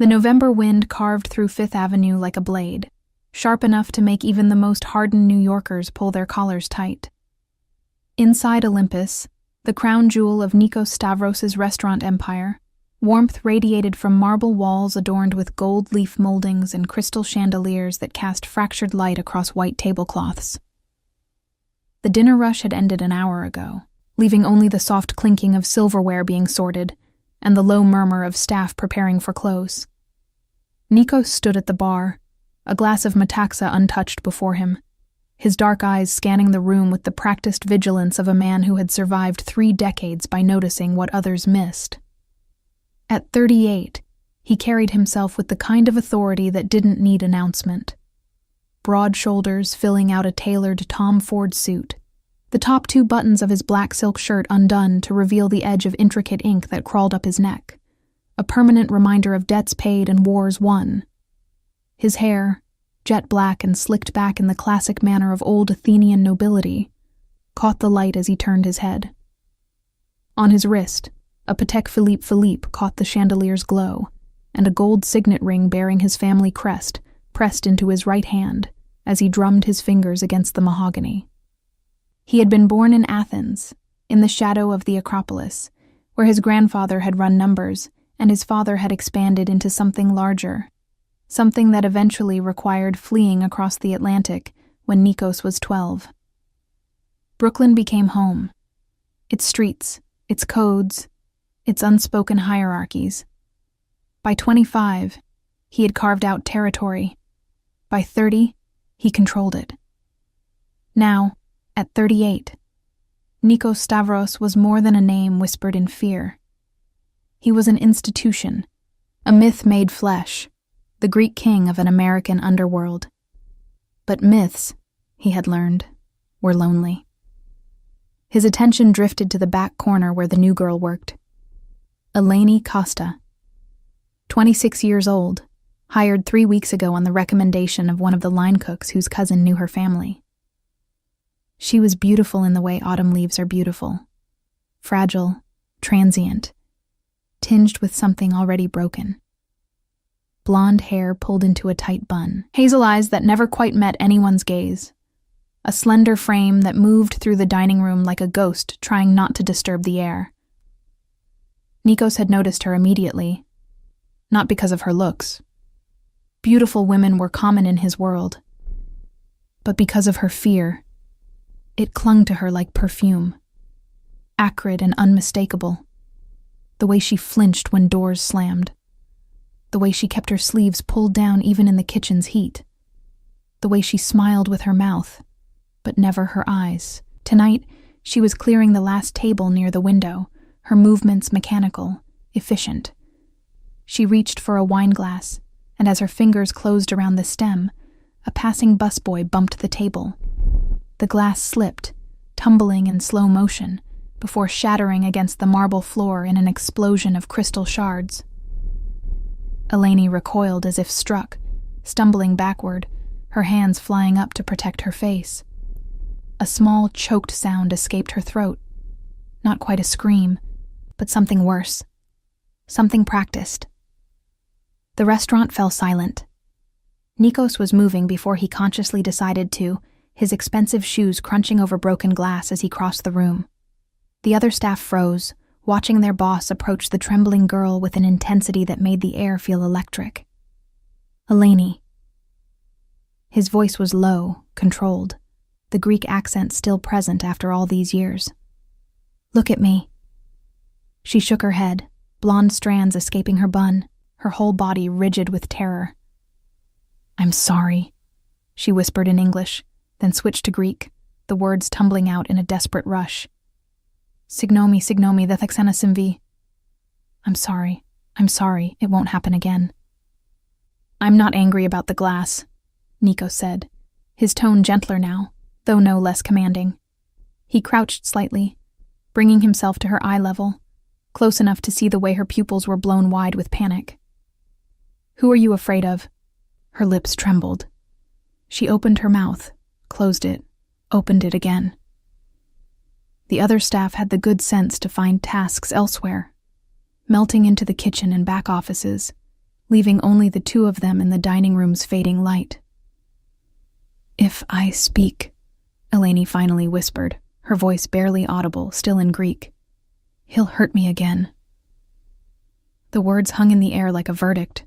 The November wind carved through Fifth Avenue like a blade, sharp enough to make even the most hardened New Yorkers pull their collars tight. Inside Olympus, the crown jewel of Nikos Stavros' restaurant empire, warmth radiated from marble walls adorned with gold leaf moldings and crystal chandeliers that cast fractured light across white tablecloths. The dinner rush had ended an hour ago, leaving only the soft clinking of silverware being sorted and the low murmur of staff preparing for close. Nikos stood at the bar, a glass of metaxa untouched before him, his dark eyes scanning the room with the practiced vigilance of a man who had survived 3 decades by noticing what others missed. At 38, he carried himself with the kind of authority that didn't need announcement. Broad shoulders filling out a tailored Tom Ford suit, the top 2 buttons of his black silk shirt undone to reveal the edge of intricate ink that crawled up his neck, a permanent reminder of debts paid and wars won. His hair, jet black and slicked back in the classic manner of old Athenian nobility, caught the light as he turned his head. On his wrist, a Patek Philippe caught the chandelier's glow, and a gold signet ring bearing his family crest pressed into his right hand as he drummed his fingers against the mahogany. He had been born in Athens, in the shadow of the Acropolis, where his grandfather had run numbers and his father had expanded into something larger, something that eventually required fleeing across the Atlantic when Nikos was 12. Brooklyn became home. Its streets, its codes, its unspoken hierarchies. By 25, he had carved out territory. By 30, he controlled it. Now, at 38, Nikos Stavros was more than a name whispered in fear. He was an institution, a myth made flesh, the Greek king of an American underworld. But myths, he had learned, were lonely. His attention drifted to the back corner where the new girl worked. Eleni Costa, 26 years old, hired 3 weeks ago on the recommendation of one of the line cooks whose cousin knew her family. She was beautiful in the way autumn leaves are beautiful, fragile, transient, tinged with something already broken. Blonde hair pulled into a tight bun, hazel eyes that never quite met anyone's gaze, a slender frame that moved through the dining room like a ghost trying not to disturb the air. Nikos had noticed her immediately, not because of her looks. Beautiful women were common in his world, but because of her fear. It clung to her like perfume, acrid and unmistakable. The way she flinched when doors slammed. The way she kept her sleeves pulled down even in the kitchen's heat. The way she smiled with her mouth, but never her eyes. Tonight, she was clearing the last table near the window, her movements mechanical, efficient. She reached for a wine glass, and as her fingers closed around the stem, a passing busboy bumped the table. The glass slipped, tumbling in slow motion, before shattering against the marble floor in an explosion of crystal shards. Eleni recoiled as if struck, stumbling backward, her hands flying up to protect her face. A small, choked sound escaped her throat. Not quite a scream, but something worse. Something practiced. The restaurant fell silent. Nikos was moving before he consciously decided to, his expensive shoes crunching over broken glass as he crossed the room. The other staff froze, watching their boss approach the trembling girl with an intensity that made the air feel electric. Eleni. His voice was low, controlled, the Greek accent still present after all these years. Look at me. She shook her head, blonde strands escaping her bun, her whole body rigid with terror. I'm sorry, she whispered in English, then switched to Greek, the words tumbling out in a desperate rush. Signomi, the thexena simvi. I'm sorry, it won't happen again. I'm not angry about the glass, Nikos said, his tone gentler now, though no less commanding. He crouched slightly, bringing himself to her eye level, close enough to see the way her pupils were blown wide with panic. Who are you afraid of? Her lips trembled. She opened her mouth, closed it, opened it again. The other staff had the good sense to find tasks elsewhere, melting into the kitchen and back offices, leaving only the two of them in the dining room's fading light. "If I speak," Eleni finally whispered, her voice barely audible, still in Greek, "he'll hurt me again." The words hung in the air like a verdict.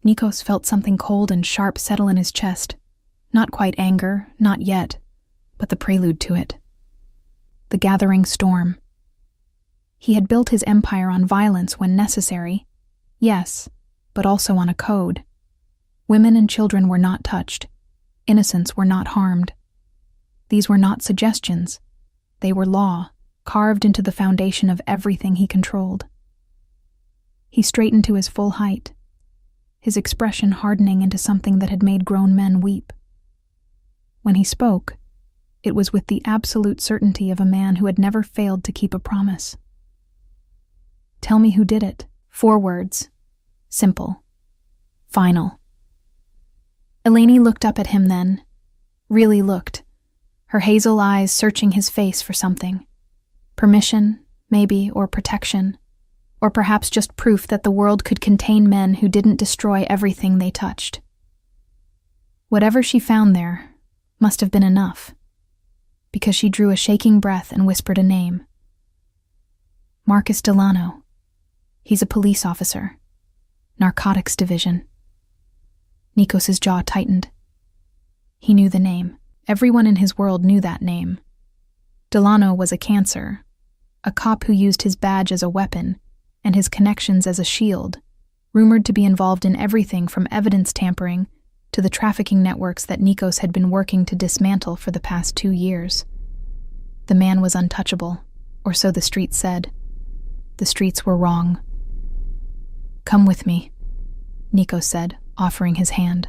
Nikos felt something cold and sharp settle in his chest. Not quite anger, not yet, but the prelude to it. The gathering storm. He had built his empire on violence when necessary, yes, but also on a code. Women and children were not touched. Innocents were not harmed. These were not suggestions. They were law, carved into the foundation of everything he controlled. He straightened to his full height, his expression hardening into something that had made grown men weep. When he spoke, it was with the absolute certainty of a man who had never failed to keep a promise. "Tell me who did it." 4 words. Simple. Final. Eleni looked up at him then. Really looked. Her hazel eyes searching his face for something. Permission, maybe, or protection. Or perhaps just proof that the world could contain men who didn't destroy everything they touched. Whatever she found there must have been enough, because she drew a shaking breath and whispered a name. "Marcus Delano. He's a police officer. Narcotics Division." Nikos's jaw tightened. He knew the name. Everyone in his world knew that name. Delano was a cancer, a cop who used his badge as a weapon and his connections as a shield, rumored to be involved in everything from evidence tampering to the trafficking networks that Nikos had been working to dismantle for the past 2 years. The man was untouchable, or so the streets said. The streets were wrong. "Come with me," Nikos said, offering his hand.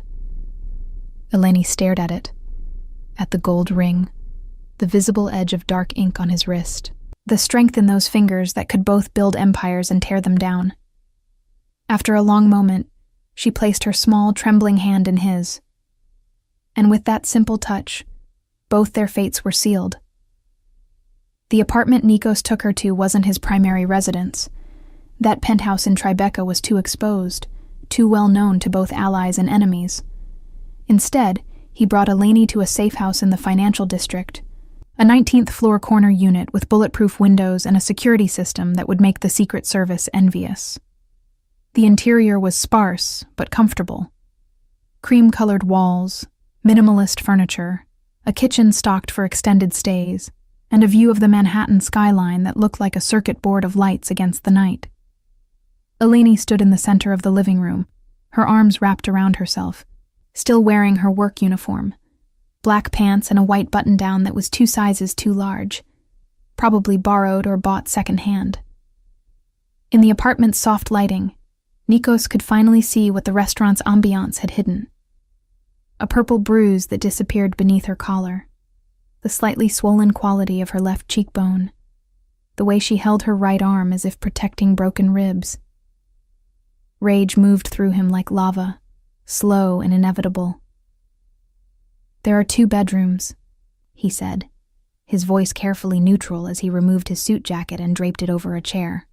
Eleni stared at it, at the gold ring, the visible edge of dark ink on his wrist, the strength in those fingers that could both build empires and tear them down. After a long moment, she placed her small, trembling hand in his. And with that simple touch, both their fates were sealed. The apartment Nikos took her to wasn't his primary residence. That penthouse in Tribeca was too exposed, too well known to both allies and enemies. Instead, he brought Eleni to a safe house in the financial district, a 19th floor corner unit with bulletproof windows and a security system that would make the Secret Service envious. The interior was sparse, but comfortable. Cream-colored walls, minimalist furniture, a kitchen stocked for extended stays, and a view of the Manhattan skyline that looked like a circuit board of lights against the night. Eleni stood in the center of the living room, her arms wrapped around herself, still wearing her work uniform, black pants and a white button-down that was 2 sizes too large, probably borrowed or bought secondhand. In the apartment's soft lighting, Nikos could finally see what the restaurant's ambiance had hidden. A purple bruise that disappeared beneath her collar, the slightly swollen quality of her left cheekbone, the way she held her right arm as if protecting broken ribs. Rage moved through him like lava, slow and inevitable. "There are 2 bedrooms," he said, his voice carefully neutral as he removed his suit jacket and draped it over a chair.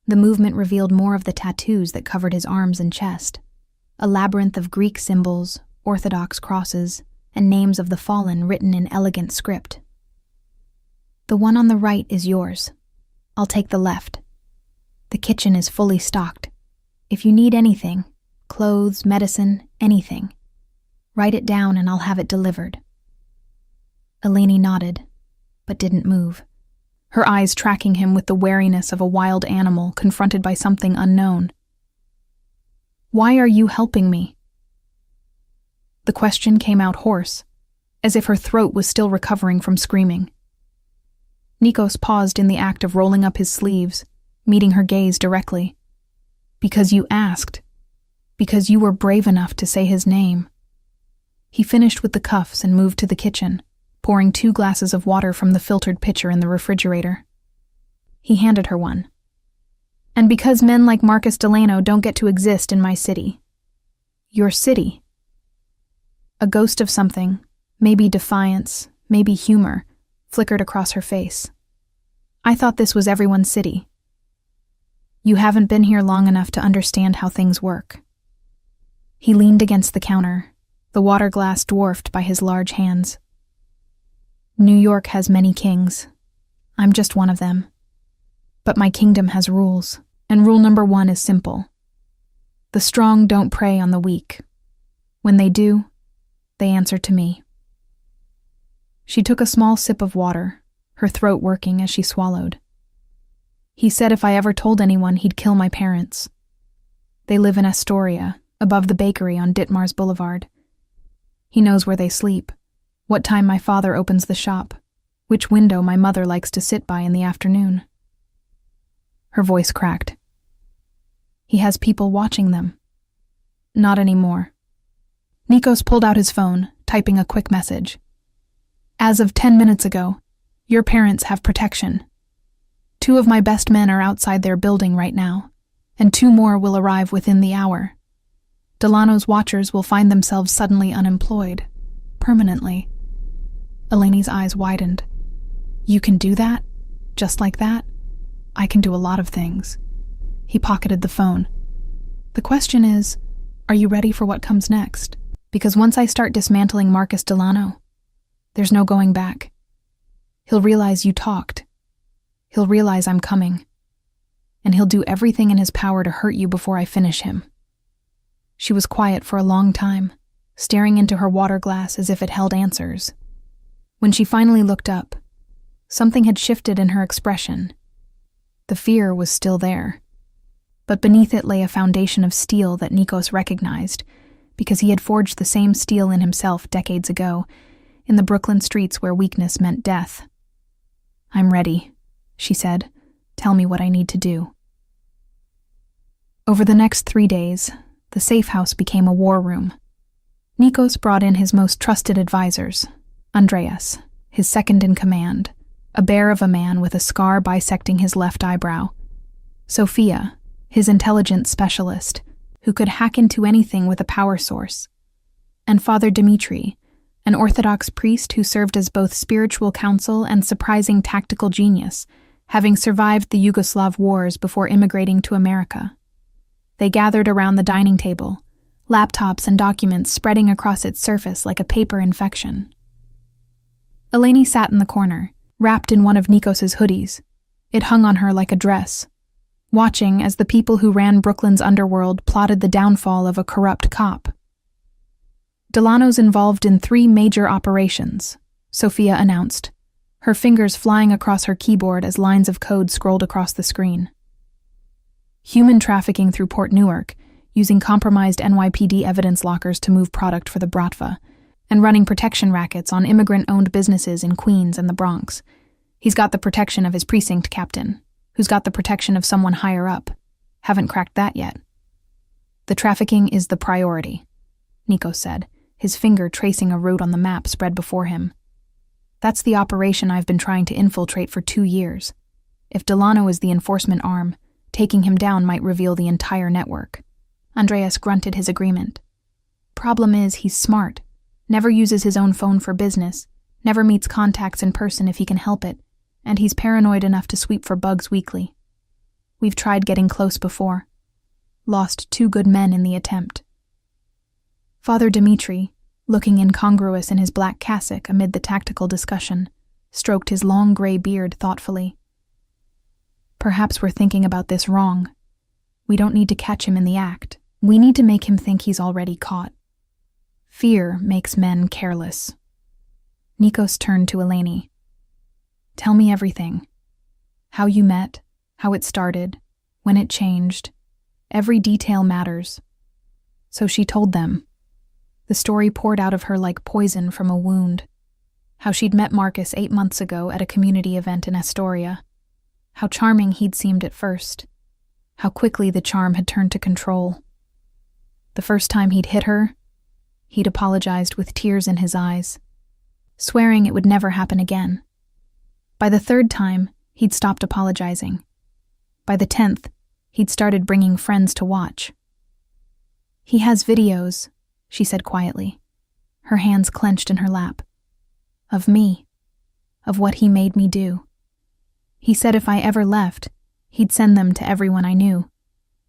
The movement revealed more of the tattoos that covered his arms and chest, a labyrinth of Greek symbols, Orthodox crosses, and names of the fallen written in elegant script. "The one on the right is yours. I'll take the left. The kitchen is fully stocked. If you need anything, clothes, medicine, anything, write it down and I'll have it delivered." Eleni nodded, but didn't move, her eyes tracking him with the wariness of a wild animal confronted by something unknown. "Why are you helping me?" The question came out hoarse, as if her throat was still recovering from screaming. Nikos paused in the act of rolling up his sleeves, meeting her gaze directly. "Because you asked. Because you were brave enough to say his name." He finished with the cuffs and moved to the kitchen, pouring 2 glasses of water from the filtered pitcher in the refrigerator. He handed her one. "And because men like Marcus Delano don't get to exist in my city." "Your city?" A ghost of something, maybe defiance, maybe humor, flickered across her face. "I thought this was everyone's city." You haven't been here long enough to understand how things work." He leaned against the counter, the water glass dwarfed by his large hands. "New York has many kings. I'm just one of them. But my kingdom has rules, and rule number 1 is simple. The strong don't prey on the weak. When they do, they answer to me." She took a small sip of water, her throat working as she swallowed. "He said if I ever told anyone, he'd kill my parents. They live in Astoria, above the bakery on Ditmars Boulevard. He knows where they sleep, what time my father opens the shop, which window my mother likes to sit by in the afternoon." Her voice cracked. "He has people watching them." "Not anymore." Nikos pulled out his phone, typing a quick message. "As of 10 minutes ago, your parents have protection. 2 of my best men are outside their building right now, and 2 more will arrive within the hour. Delano's watchers will find themselves suddenly unemployed, permanently." Eleni's eyes widened. "You can do that? Just like that? I can do a lot of things." He pocketed the phone. "The question is, are you ready for what comes next? Because once I start dismantling Marcus Delano, there's no going back. He'll realize you talked. He'll realize I'm coming. And he'll do everything in his power to hurt you before I finish him." She was quiet for a long time, staring into her water glass as if it held answers. When she finally looked up, something had shifted in her expression. The fear was still there, but beneath it lay a foundation of steel that Nikos recognized, because he had forged the same steel in himself decades ago, in the Brooklyn streets where weakness meant death. "I'm ready," she said. "Tell me what I need to do." Over the next 3 days, the safe house became a war room. Nikos brought in his most trusted advisors: Andreas, his second in command, a bear of a man with a scar bisecting his left eyebrow; Sophia, his intelligence specialist, who could hack into anything with a power source; and Father Dimitri, an Orthodox priest who served as both spiritual counsel and surprising tactical genius, having survived the Yugoslav wars before immigrating to America. They gathered around the dining table, laptops and documents spreading across its surface like a paper infection. Eleni sat in the corner, wrapped in one of Nikos's hoodies. It hung on her like a dress, watching as the people who ran Brooklyn's underworld plotted the downfall of a corrupt cop. "Delano's involved in 3 major operations," Sophia announced, her fingers flying across her keyboard as lines of code scrolled across the screen. "Human trafficking through Port Newark, using compromised NYPD evidence lockers to move product for the Bratva, and running protection rackets on immigrant-owned businesses in Queens and the Bronx. He's got the protection of his precinct captain, who's got the protection of someone higher up. Haven't cracked that yet." "The trafficking is the priority," Nikos said, his finger tracing a route on the map spread before him. "That's the operation I've been trying to infiltrate for 2 years. If Delano is the enforcement arm, taking him down might reveal the entire network." Andreas grunted his agreement. "Problem is, he's smart, never uses his own phone for business, never meets contacts in person if he can help it, and he's paranoid enough to sweep for bugs weekly. We've tried getting close before. Lost 2 good men in the attempt." Father Dimitri, looking incongruous in his black cassock amid the tactical discussion, stroked his long gray beard thoughtfully. "Perhaps we're thinking about this wrong. We don't need to catch him in the act. We need to make him think he's already caught. Fear makes men careless." Nikos turned to Eleni. "Tell me everything. How you met, how it started, when it changed. Every detail matters." So she told them. The story poured out of her like poison from a wound. How she'd met Marcus 8 months ago at a community event in Astoria. How charming he'd seemed at first. How quickly the charm had turned to control. The first time he'd hit her, he'd apologized with tears in his eyes, swearing it would never happen again. By the 3rd time, he'd stopped apologizing. By the 10th, he'd started bringing friends to watch. "He has videos," she said quietly, her hands clenched in her lap. "Of me. Of what he made me do. He said if I ever left, He'd send them to everyone I knew,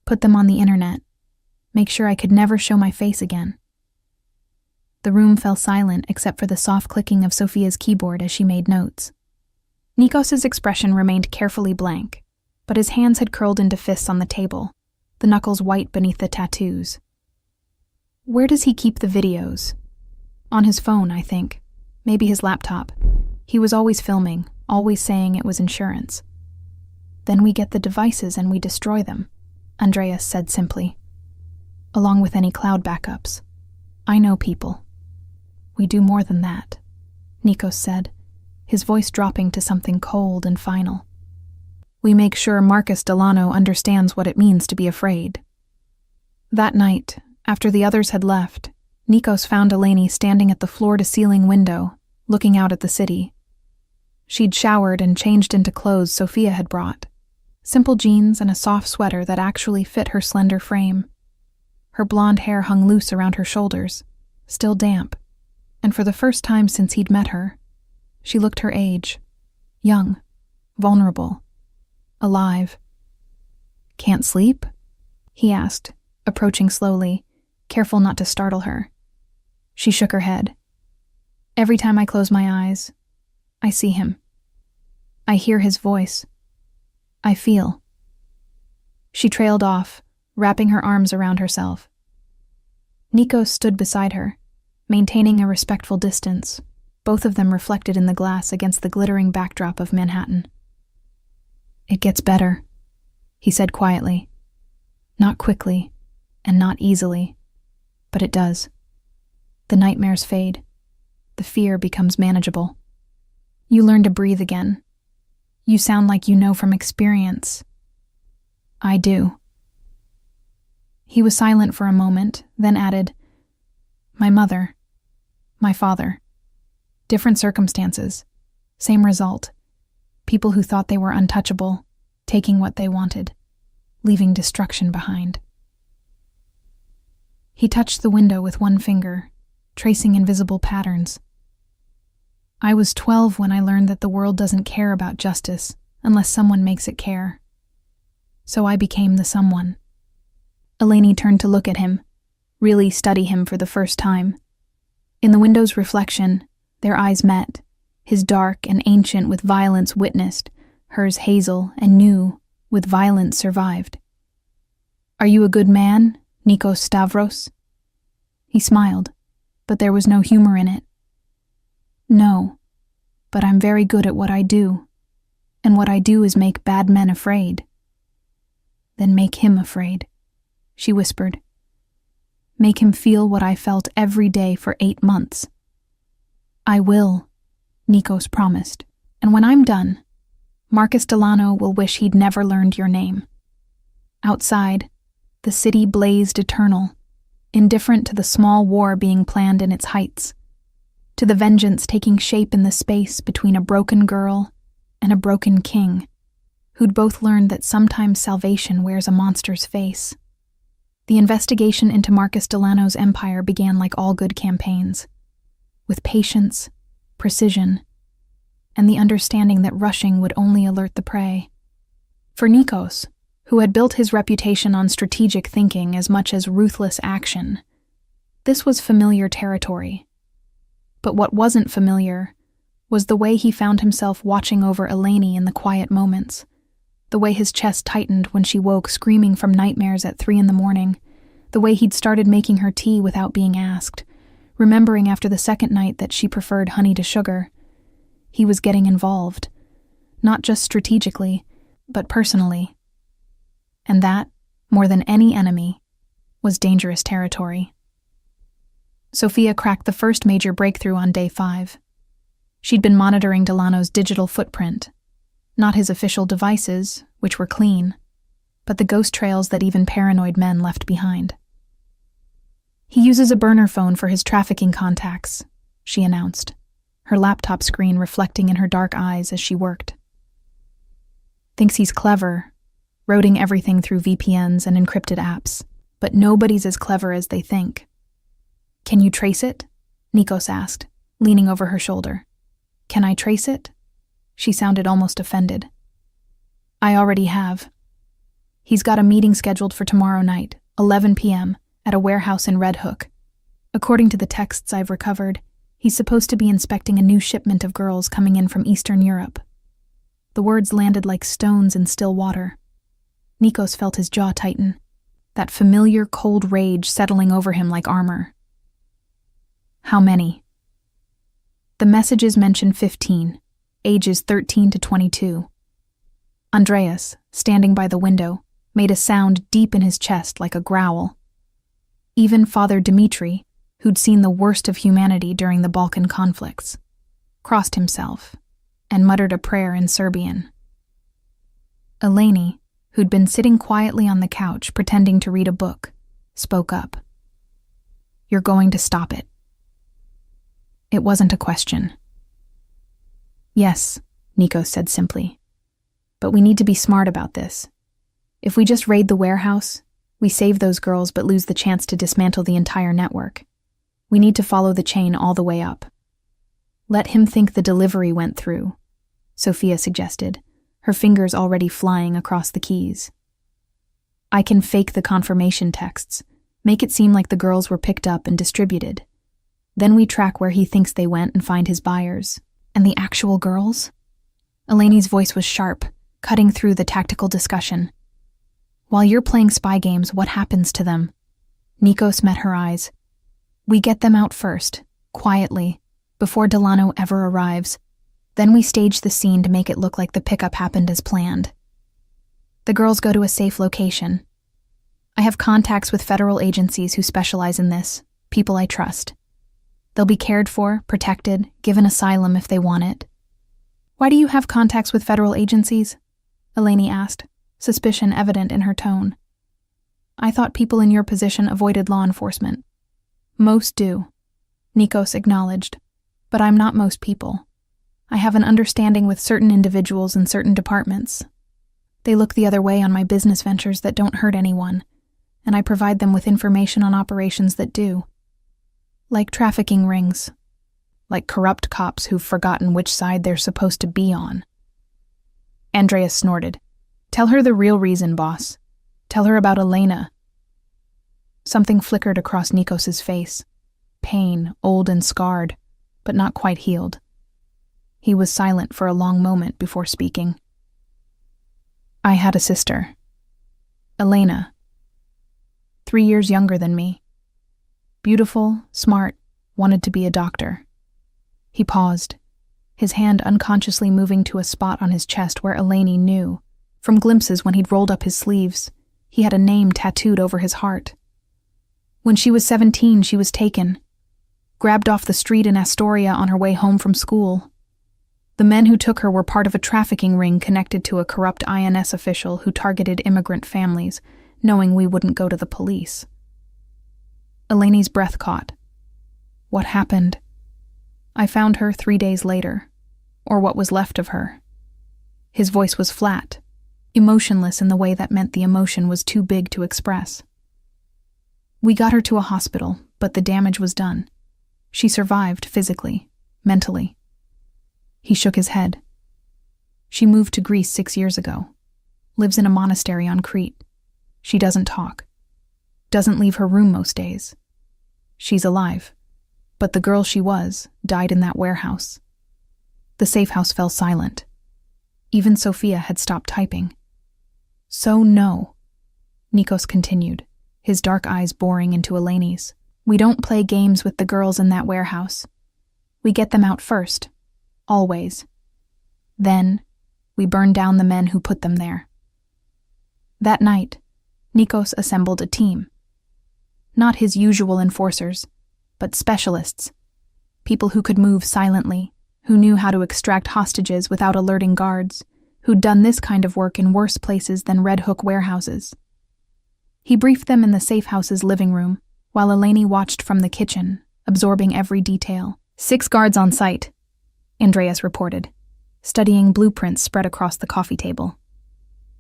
put them on the internet, make sure I could never show my face again. The room fell silent except for the soft clicking of Sophia's keyboard as she made notes. Nikos's expression remained carefully blank, but his hands had curled into fists on the table, the knuckles white beneath the tattoos. Where does he keep the videos? On his phone, I think. Maybe his laptop. He was always filming, always saying it was insurance. Then we get the devices and we destroy them, Andreas said simply. Along with any cloud backups. I know people. We do more than that, Nikos said, his voice dropping to something cold and final. We make sure Marcus Delano understands what it means to be afraid. That night, after the others had left, Nikos found Eleni standing at the floor-to-ceiling window, looking out at the city. She'd showered and changed into clothes Sophia had brought. Simple jeans and a soft sweater that actually fit her slender frame. Her blonde hair hung loose around her shoulders, still damp, and for the first time since he'd met her, she looked her age. Young, vulnerable, alive. "Can't sleep?" he asked, approaching slowly, careful not to startle her. She shook her head. "Every time I close my eyes, I see him. I hear his voice. I feel." She trailed off, wrapping her arms around herself. Nikos stood beside her, maintaining a respectful distance, both of them reflected in the glass against the glittering backdrop of Manhattan. "It gets better," he said quietly. "Not quickly, and not easily, but it does. The nightmares fade. The fear becomes manageable. You learn to breathe again. You sound like you know from experience." "I do." He was silent for a moment, then added, "My mother, my father. Different circumstances, same result. People who thought they were untouchable, taking what they wanted, leaving destruction behind." He touched the window with one finger, tracing invisible patterns. "I was 12 when I learned that the world doesn't care about justice unless someone makes it care. So I became the someone." Eleni turned to look at him, really study him for the first time. In the window's reflection, their eyes met, his dark and ancient with violence witnessed, hers hazel and new with violence survived. "Are you a good man, Nikos Stavros?" He smiled, but there was no humor in it. "No, but I'm very good at what I do, and what I do is make bad men afraid." "Then make him afraid," she whispered. "Make him feel what I felt every day for 8 months." "I will," Nikos promised, "and when I'm done, Marcus Delano will wish he'd never learned your name." Outside, the city blazed eternal, indifferent to the small war being planned in its heights, to the vengeance taking shape in the space between a broken girl and a broken king, who'd both learned that sometimes salvation wears a monster's face. The investigation into Marcus Delano's empire began like all good campaigns, with patience, precision, and the understanding that rushing would only alert the prey. For Nikos, who had built his reputation on strategic thinking as much as ruthless action, this was familiar territory. But what wasn't familiar was the way he found himself watching over Eleni in the quiet moments, the way his chest tightened when she woke screaming from nightmares at 3 a.m, the way he'd started making her tea without being asked, remembering after the second night that she preferred honey to sugar. He was getting involved, not just strategically, but personally. And that, more than any enemy, was dangerous territory. Sophia cracked the first major breakthrough on day 5. She'd been monitoring Delano's digital footprint, not his official devices, which were clean, but the ghost trails that even paranoid men left behind. "He uses a burner phone for his trafficking contacts," she announced, her laptop screen reflecting in her dark eyes as she worked. "Thinks he's clever, routing everything through VPNs and encrypted apps, but nobody's as clever as they think." "Can you trace it?" Nikos asked, leaning over her shoulder. "Can I trace it?" She sounded almost offended. I already have. He's got a meeting scheduled for tomorrow night, 11 p.m., at a warehouse in Red Hook. According to the texts I've recovered, he's supposed to be inspecting a new shipment of girls coming in from Eastern Europe. The words landed like stones in still water. Nikos felt his jaw tighten, that familiar cold rage settling over him like armor. How many? The messages mention 15, ages 13 to 22. Andreas, standing by the window, made a sound deep in his chest like a growl. Even Father Dmitri, who'd seen the worst of humanity during the Balkan conflicts, crossed himself and muttered a prayer in Serbian. Eleni, who'd been sitting quietly on the couch pretending to read a book, spoke up. You're going to stop it. It wasn't a question. Yes, Nikos said simply. But we need to be smart about this. If we just raid the warehouse, we save those girls but lose the chance to dismantle the entire network. We need to follow the chain all the way up. Let him think the delivery went through, Sophia suggested, her fingers already flying across the keys. I can fake the confirmation texts, make it seem like the girls were picked up and distributed. Then we track where he thinks they went and find his buyers. And the actual girls? Eleni's voice was sharp, cutting through the tactical discussion. While you're playing spy games, what happens to them? Nikos met her eyes. We get them out first, quietly, before Delano ever arrives. Then we stage the scene to make it look like the pickup happened as planned. The girls go to a safe location. I have contacts with federal agencies who specialize in this, people I trust. They'll be cared for, protected, given asylum if they want it. Why do you have contacts with federal agencies? Eleni asked, suspicion evident in her tone. I thought people in your position avoided law enforcement. Most do, Nikos acknowledged, but I'm not most people. I have an understanding with certain individuals in certain departments. They look the other way on my business ventures that don't hurt anyone, and I provide them with information on operations that do. Like trafficking rings. Like corrupt cops who've forgotten which side they're supposed to be on. Andreas snorted. Tell her the real reason, boss. Tell her about Elena. Something flickered across Nikos's face. Pain, old and scarred, but not quite healed. He was silent for a long moment before speaking. I had a sister. Elena. 3 years younger than me. Beautiful, smart, wanted to be a doctor. He paused, his hand unconsciously moving to a spot on his chest where Eleni knew, from glimpses when he'd rolled up his sleeves, he had a name tattooed over his heart. When she was 17, she was taken, grabbed off the street in Astoria on her way home from school. The men who took her were part of a trafficking ring connected to a corrupt INS official who targeted immigrant families, knowing we wouldn't go to the police. Eleni's breath caught. What happened? I found her 3 days later, or what was left of her. His voice was flat, emotionless in the way that meant the emotion was too big to express. We got her to a hospital, but the damage was done. She survived physically, mentally. He shook his head. She moved to Greece 6 years ago. Lives in a monastery on Crete. She doesn't talk. Doesn't leave her room most days. She's alive. But the girl she was died in that warehouse. The safe house fell silent. Even Sophia had stopped typing. So no, Nikos continued, his dark eyes boring into Eleni's. We don't play games with the girls in that warehouse. We get them out first. Always. Then, we burn down the men who put them there. That night, Nikos assembled a team. Not his usual enforcers, but specialists. People who could move silently, who knew how to extract hostages without alerting guards, who'd done this kind of work in worse places than Red Hook warehouses. He briefed them in the safe house's living room, while Eleni watched from the kitchen, absorbing every detail. 6 guards on site, Andreas reported, studying blueprints spread across the coffee table.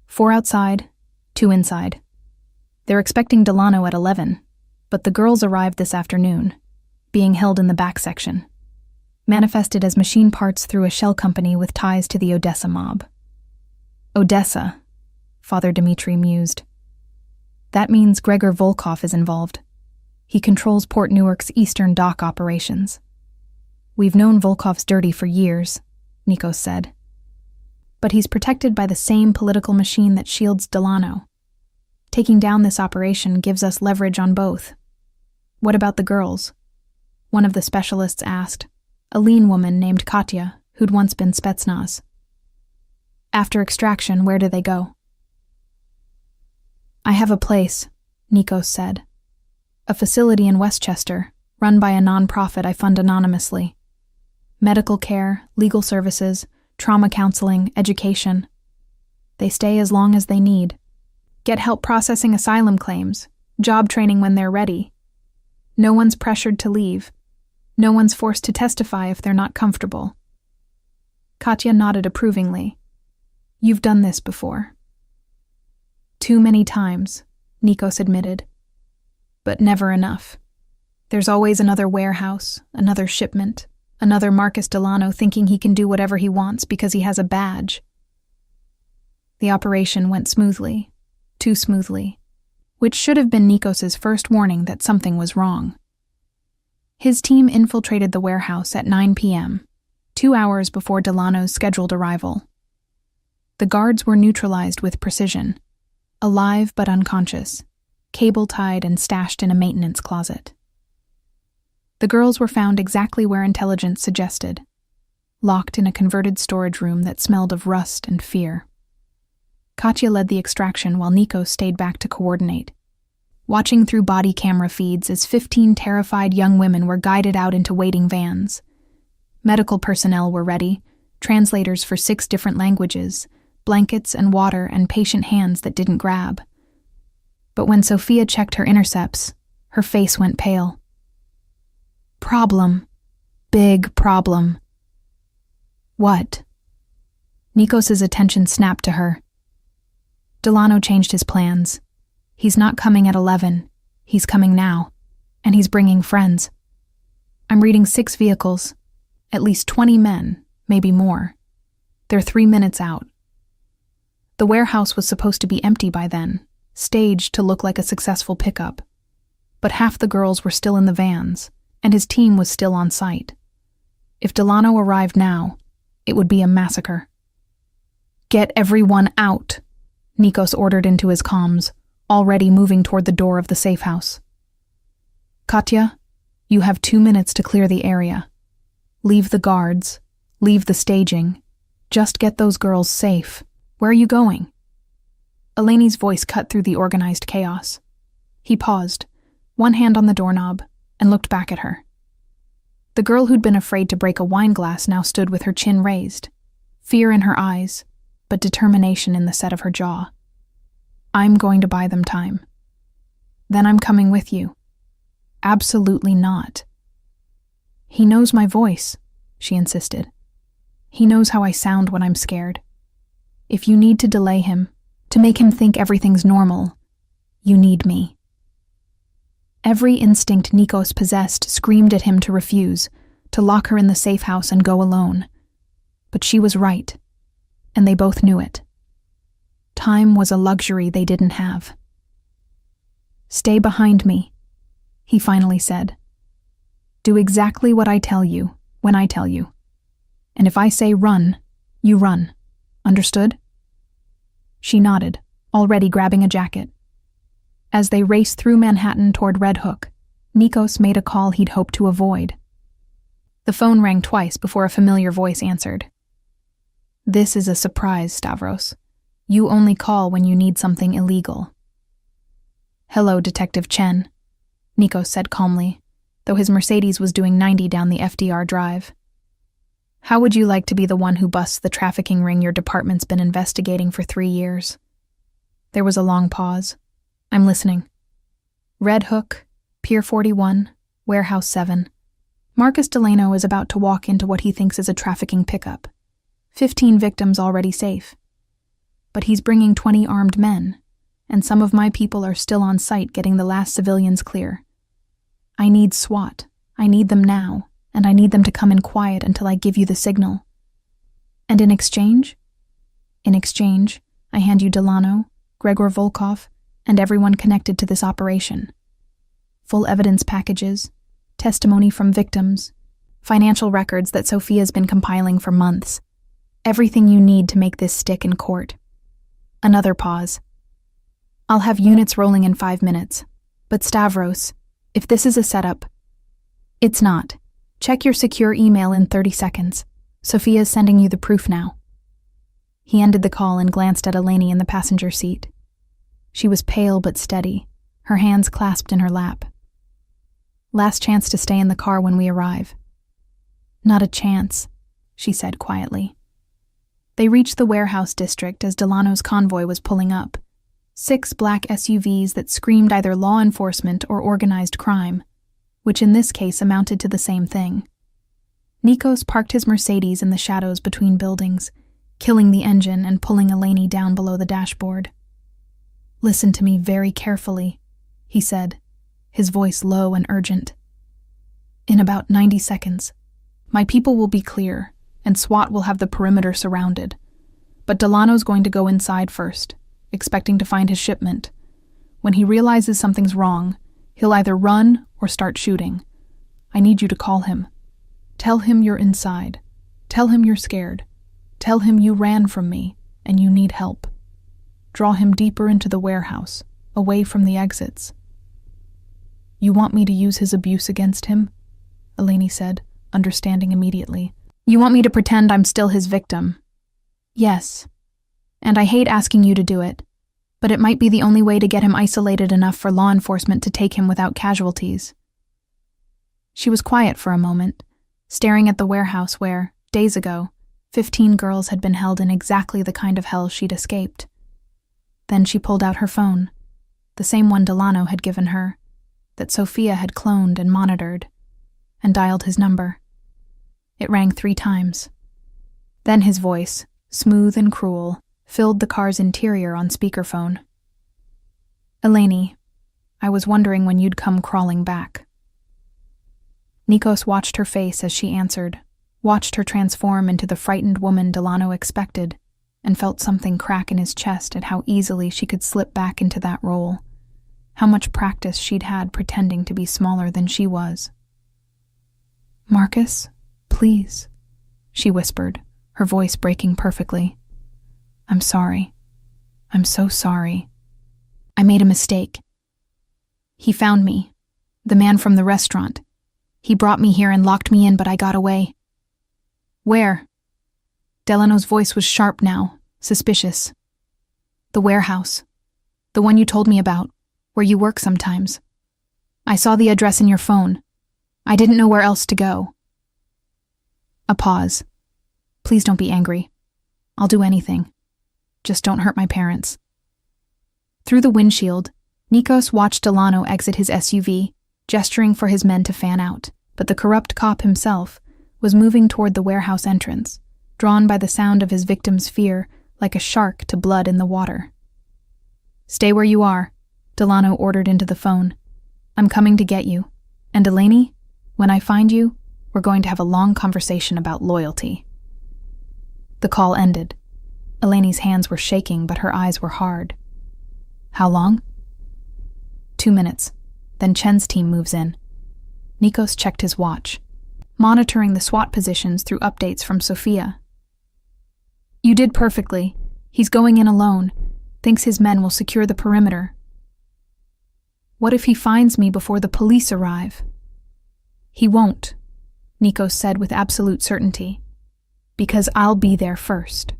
4 outside, 2 inside. They're expecting Delano at 11, but the girls arrived this afternoon, being held in the back section, manifested as machine parts through a shell company with ties to the Odessa mob. Odessa, Father Dmitri mused. That means Gregor Volkov is involved. He controls Port Newark's eastern dock operations. We've known Volkov's dirty for years, Nikos said. But he's protected by the same political machine that shields Delano. Taking down this operation gives us leverage on both. What about the girls? One of the specialists asked, a lean woman named Katya, who'd once been Spetsnaz. After extraction, where do they go? I have a place, Nikos said. A facility in Westchester, run by a nonprofit I fund anonymously. Medical care, legal services, trauma counseling, education. They stay as long as they need. Get help processing asylum claims, job training when they're ready. No one's pressured to leave. No one's forced to testify if they're not comfortable. Katya nodded approvingly. You've done this before. Too many times, Nikos admitted. But never enough. There's always another warehouse, another shipment, another Marcus Delano thinking he can do whatever he wants because he has a badge. The operation went smoothly, too smoothly, which should have been Nikos's first warning that something was wrong. His team infiltrated the warehouse at 9 p.m., 2 hours before Delano's scheduled arrival. The guards were neutralized with precision, alive but unconscious, cable-tied and stashed in a maintenance closet. The girls were found exactly where intelligence suggested, locked in a converted storage room that smelled of rust and fear. Katya led the extraction while Nikos stayed back to coordinate, watching through body camera feeds as 15 terrified young women were guided out into waiting vans. Medical personnel were ready, translators for 6 different languages, blankets and water and patient hands that didn't grab. But when Sophia checked her intercepts, her face went pale. Problem. Big problem. What? Nikos's attention snapped to her. Delano changed his plans. He's not coming at 11. He's coming now. And he's bringing friends. I'm reading 6 vehicles. At least 20 men, maybe more. They're 3 minutes out. The warehouse was supposed to be empty by then, staged to look like a successful pickup. But half the girls were still in the vans, and his team was still on site. If Delano arrived now, it would be a massacre. Get everyone out, Nikos ordered into his comms, already moving toward the door of the safe house. Katya, you have 2 minutes to clear the area. Leave the guards, leave the staging. Just get those girls safe. Where are you going? Eleni's voice cut through the organized chaos. He paused, one hand on the doorknob, and looked back at her. The girl who'd been afraid to break a wine glass now stood with her chin raised, fear in her eyes, but determination in the set of her jaw. I'm going to buy them time. Then I'm coming with you. Absolutely not. He knows my voice, she insisted. He knows how I sound when I'm scared. If you need to delay him, to make him think everything's normal, you need me. Every instinct Nikos possessed screamed at him to refuse, to lock her in the safe house and go alone. But she was right, and they both knew it. Time was a luxury they didn't have. Stay behind me, he finally said. Do exactly what I tell you, when I tell you. And if I say run, you run. Understood? She nodded, already grabbing a jacket. As they raced through Manhattan toward Red Hook, Nikos made a call he'd hoped to avoid. The phone rang twice before a familiar voice answered. This is a surprise, Stavros. You only call when you need something illegal. Hello, Detective Chen, Nikos said calmly, though his Mercedes was doing 90 down the FDR drive. How would you like to be the one who busts the trafficking ring your department's been investigating for 3 years? There was a long pause. I'm listening. Red Hook, Pier 41, Warehouse 7. Marcus Delano is about to walk into what he thinks is a trafficking pickup. 15 victims already safe. But he's bringing 20 armed men, and some of my people are still on site getting the last civilians clear. I need SWAT. I need them now. And I need them to come in quiet until I give you the signal. And in exchange? In exchange, I hand you Delano, Gregor Volkov, and everyone connected to this operation. Full evidence packages, testimony from victims, financial records that Sophia's been compiling for months. Everything you need to make this stick in court. Another pause. I'll have units rolling in 5 minutes. But Stavros, if this is a setup... It's not. Check your secure email in 30 seconds. Sophia's sending you the proof now. He ended the call and glanced at Eleni in the passenger seat. She was pale but steady, her hands clasped in her lap. Last chance to stay in the car when we arrive. Not a chance, she said quietly. They reached the warehouse district as Delano's convoy was pulling up. 6 black SUVs that screamed either law enforcement or organized crime, which in this case amounted to the same thing. Nikos parked his Mercedes in the shadows between buildings, killing the engine and pulling Eleni down below the dashboard. "Listen to me very carefully," he said, his voice low and urgent. "In about 90 seconds, my people will be clear, and SWAT will have the perimeter surrounded. But Delano's going to go inside first, expecting to find his shipment. When he realizes something's wrong, he'll either run or start shooting. I need you to call him. Tell him you're inside. Tell him you're scared. Tell him you ran from me and you need help. Draw him deeper into the warehouse, away from the exits." "You want me to use his abuse against him?" Eleni said, understanding immediately. "You want me to pretend I'm still his victim?" "Yes. And I hate asking you to do it, but it might be the only way to get him isolated enough for law enforcement to take him without casualties." She was quiet for a moment, staring at the warehouse where, days ago, 15 girls had been held in exactly the kind of hell she'd escaped. Then she pulled out her phone, the same one Delano had given her, that Sophia had cloned and monitored, and dialed his number. It rang 3 times. Then his voice, smooth and cruel, filled the car's interior on speakerphone. "Eleni, I was wondering when you'd come crawling back." Nikos watched her face as she answered, watched her transform into the frightened woman Delano expected, and felt something crack in his chest at how easily she could slip back into that role, how much practice she'd had pretending to be smaller than she was. "Marcus, please," she whispered, her voice breaking perfectly. "I'm sorry. I'm so sorry. I made a mistake. He found me, the man from the restaurant. He brought me here and locked me in, but I got away." "Where?" Delano's voice was sharp now, suspicious. "The warehouse. The one you told me about, where you work sometimes. I saw the address in your phone. I didn't know where else to go." A pause. "Please don't be angry. I'll do anything. Just don't hurt my parents." Through the windshield, Nikos watched Delano exit his SUV, gesturing for his men to fan out, but the corrupt cop himself was moving toward the warehouse entrance, drawn by the sound of his victim's fear like a shark to blood in the water. "Stay where you are," Delano ordered into the phone. "I'm coming to get you. And Eleni, when I find you, we're going to have a long conversation about loyalty." The call ended. Eleni's hands were shaking, but her eyes were hard. "How long?" 2 minutes. Then Chen's team moves in. Nikos checked his watch, monitoring the SWAT positions through updates from Sophia. "You did perfectly. He's going in alone. Thinks his men will secure the perimeter." "What if he finds me before the police arrive?" "He won't," Nikos said with absolute certainty. "Because I'll be there first."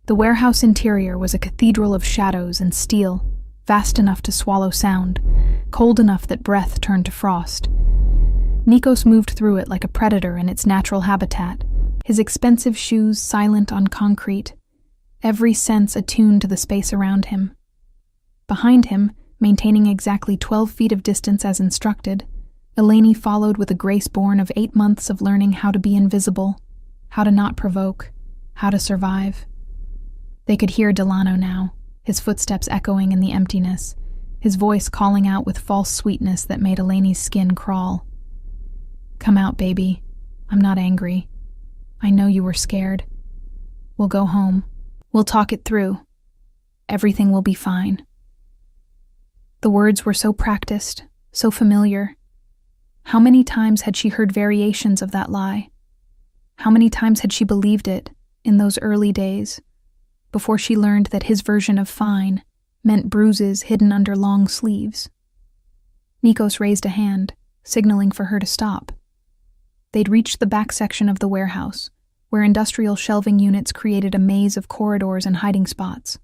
The warehouse interior was a cathedral of shadows and steel, vast enough to swallow sound, cold enough that breath turned to frost. Nikos moved through it like a predator in its natural habitat, his expensive shoes silent on concrete, every sense attuned to the space around him. Behind him, maintaining exactly 12 feet of distance as instructed, Eleni followed with a grace born of 8 months of learning how to be invisible, how to not provoke, how to survive. They could hear Delano now, his footsteps echoing in the emptiness, his voice calling out with false sweetness that made Eleni's skin crawl. "Come out, baby. I'm not angry. I know you were scared. We'll go home. We'll talk it through. Everything will be fine. The words were so practiced, so familiar. How many times had she heard variations of that lie? How many times had she believed it in those early days, before she learned that his version of fine meant bruises hidden under long sleeves? Nikos raised a hand, signaling for her to stop. They'd reached the back section of the warehouse, where industrial shelving units created a maze of corridors and hiding spots.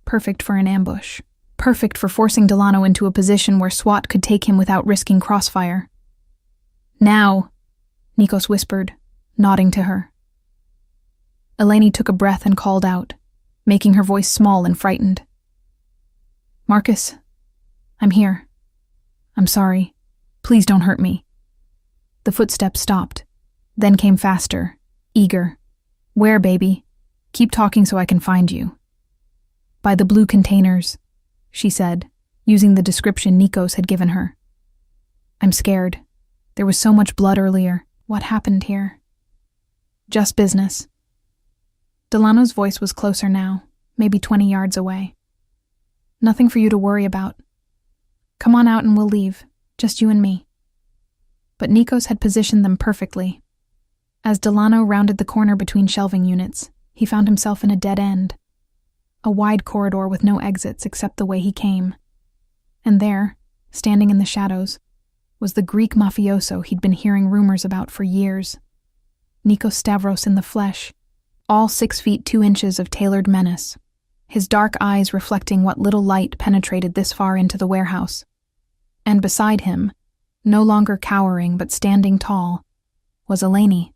Perfect for an ambush. Perfect for forcing Delano into a position where SWAT could take him without risking crossfire. Now, Nikos whispered, nodding to her. Eleni took a breath and called out, making her voice small and frightened. Marcus, I'm here. I'm sorry. Please don't hurt me. The footsteps stopped, then came faster, eager. Where, baby? Keep talking so I can find you. By the blue containers, she said, using the description Nikos had given her. I'm scared. There was so much blood earlier. What happened here? Just business. Delano's voice was closer now, maybe 20 yards away. Nothing for you to worry about. Come on out and we'll leave, just you and me. But Nikos had positioned them perfectly. As Delano rounded the corner between shelving units, he found himself in a dead end. A wide corridor with no exits except the way he came. And there, standing in the shadows, was the Greek mafioso he'd been hearing rumors about for years. Nikos Stavros in the flesh, all 6 feet 2 inches of tailored menace, his dark eyes reflecting what little light penetrated this far into the warehouse. And beside him, no longer cowering but standing tall, was Eleni.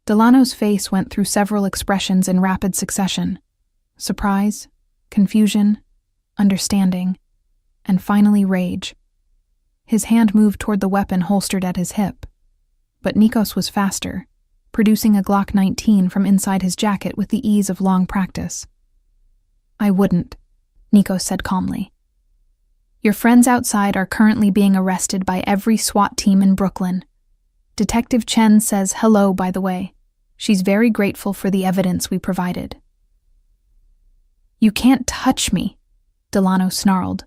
Delano's face went through several expressions in rapid succession. Surprise, confusion, understanding, and finally rage. His hand moved toward the weapon holstered at his hip, but Nikos was faster, producing a Glock 19 from inside his jacket with the ease of long practice. I wouldn't, Nikos said calmly. Your friends outside are currently being arrested by every SWAT team in Brooklyn. Detective Chen says hello, by the way. She's very grateful for the evidence we provided. You can't touch me, Delano snarled,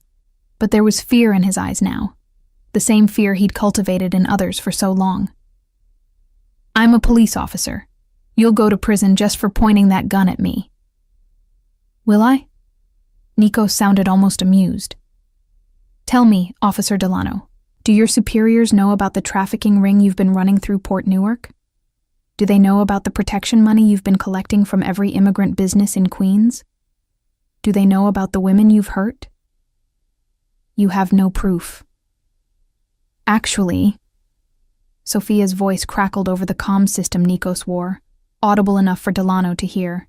but there was fear in his eyes now, the same fear he'd cultivated in others for so long. I'm a police officer. You'll go to prison just for pointing that gun at me. Will I? Nikos sounded almost amused. Tell me, Officer Delano, do your superiors know about the trafficking ring you've been running through Port Newark? Do they know about the protection money you've been collecting from every immigrant business in Queens? Do they know about the women you've hurt? You have no proof. Actually, Sophia's voice crackled over the comm system Nikos wore, audible enough for Delano to hear.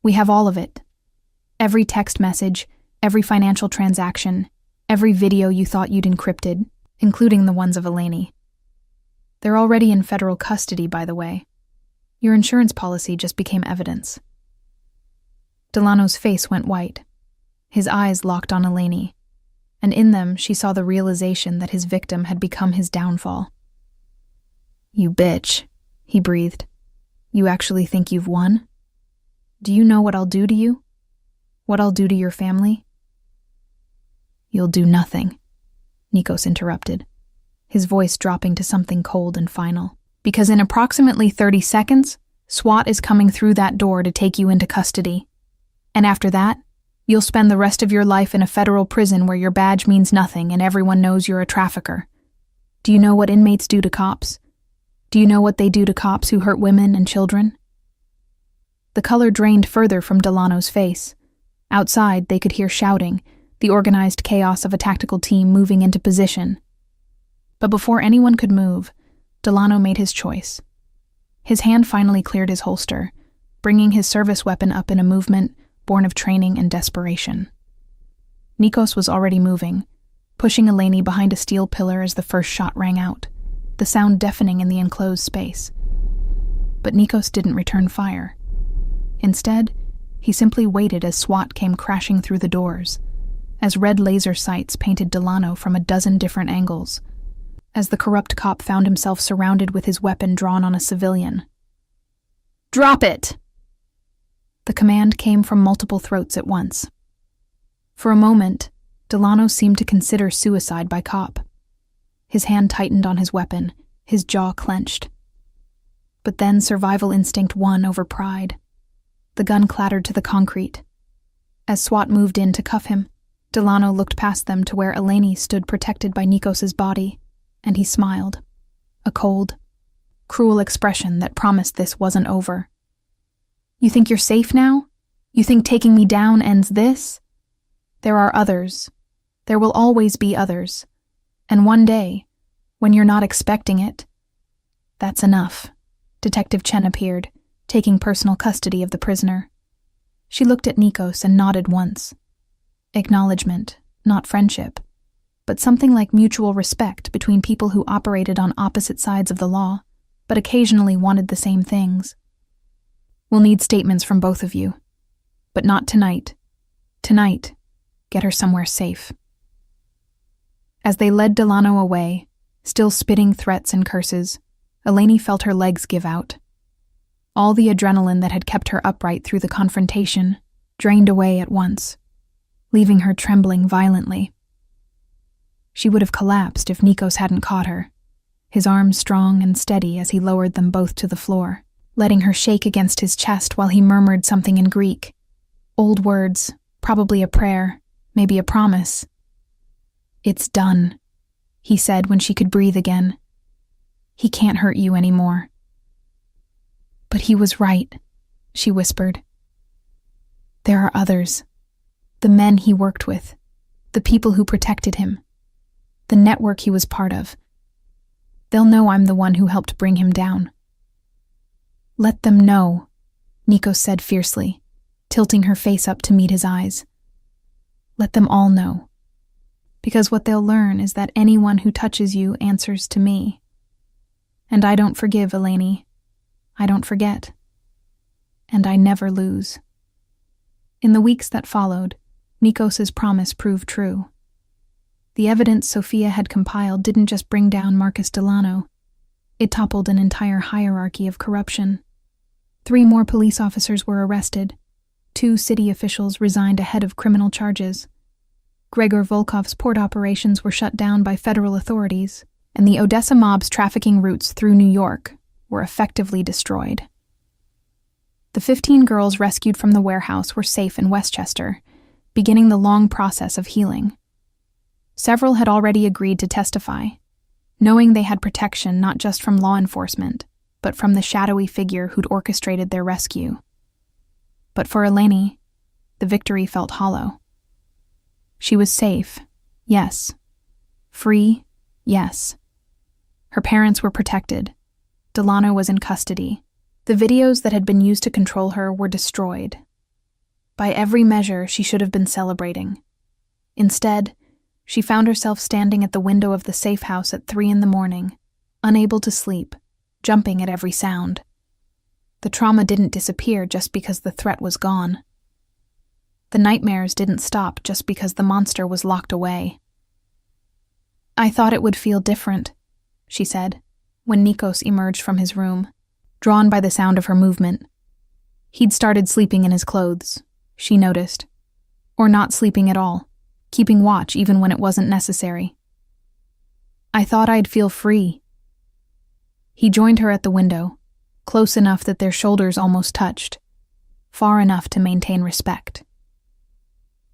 We have all of it. Every text message, every financial transaction, every video you thought you'd encrypted, including the ones of Eleni. They're already in federal custody, by the way. Your insurance policy just became evidence. Delano's face went white. His eyes locked on Eleni, and in them she saw the realization that his victim had become his downfall. You bitch, he breathed. You actually think you've won? Do you know what I'll do to you? What I'll do to your family? You'll do nothing, Nikos interrupted, his voice dropping to something cold and final. Because in approximately 30 seconds, SWAT is coming through that door to take you into custody. And after that, you'll spend the rest of your life in a federal prison where your badge means nothing and everyone knows you're a trafficker. Do you know what inmates do to cops? Do you know what they do to cops who hurt women and children? The color drained further from Delano's face. Outside, they could hear shouting, the organized chaos of a tactical team moving into position. But before anyone could move, Delano made his choice. His hand finally cleared his holster, bringing his service weapon up in a movement born of training and desperation. Nikos was already moving, pushing Eleni behind a steel pillar as the first shot rang out, the sound deafening in the enclosed space. But Nikos didn't return fire. Instead, he simply waited as SWAT came crashing through the doors, as red laser sights painted Delano from a dozen different angles, as the corrupt cop found himself surrounded with his weapon drawn on a civilian. Drop it! The command came from multiple throats at once. For a moment, Delano seemed to consider suicide by cop. His hand tightened on his weapon, his jaw clenched. But then survival instinct won over pride. The gun clattered to the concrete. As SWAT moved in to cuff him, Delano looked past them to where Eleni stood protected by Nikos's body, and he smiled. A cold, cruel expression that promised this wasn't over. "You think you're safe now? You think taking me down ends this? There are others. There will always be others. And one day, when you're not expecting it..." "That's enough." Detective Chen appeared, taking personal custody of the prisoner. She looked at Nikos and nodded once. Acknowledgement, not friendship, but something like mutual respect between people who operated on opposite sides of the law, but occasionally wanted the same things. "We'll need statements from both of you. But not tonight. Tonight, get her somewhere safe." As they led Delano away, still spitting threats and curses, Eleni felt her legs give out. All the adrenaline that had kept her upright through the confrontation drained away at once, leaving her trembling violently. She would have collapsed if Nikos hadn't caught her, his arms strong and steady as he lowered them both to the floor, letting her shake against his chest while he murmured something in Greek. Old words, probably a prayer, maybe a promise. "It's done," he said when she could breathe again. "He can't hurt you anymore." "But he was right," she whispered. "There are others. The men he worked with, the people who protected him, the network he was part of. They'll know I'm the one who helped bring him down." "Let them know," Nikos said fiercely, tilting her face up to meet his eyes. "Let them all know. Because what they'll learn is that anyone who touches you answers to me. And I don't forgive, Eleni. I don't forget. And I never lose." In the weeks that followed, Nikos's promise proved true. The evidence Sophia had compiled didn't just bring down Marcus Delano. It toppled an entire hierarchy of corruption. 3 more police officers were arrested. 2 city officials resigned ahead of criminal charges. Gregor Volkov's port operations were shut down by federal authorities, and the Odessa mob's trafficking routes through New York were effectively destroyed. The 15 girls rescued from the warehouse were safe in Westchester, beginning the long process of healing. Several had already agreed to testify, knowing they had protection not just from law enforcement, but from the shadowy figure who'd orchestrated their rescue. But for Eleni, the victory felt hollow. She was safe, yes. Free, yes. Her parents were protected. Delano was in custody. The videos that had been used to control her were destroyed. By every measure, she should have been celebrating. Instead, she found herself standing at the window of the safe house at 3 a.m, unable to sleep, jumping at every sound. The trauma didn't disappear just because the threat was gone. The nightmares didn't stop just because the monster was locked away. "I thought it would feel different," she said, when Nikos emerged from his room, drawn by the sound of her movement. He'd started sleeping in his clothes, she noticed, or not sleeping at all, keeping watch even when it wasn't necessary. "I thought I'd feel free." He joined her at the window, close enough that their shoulders almost touched, far enough to maintain respect.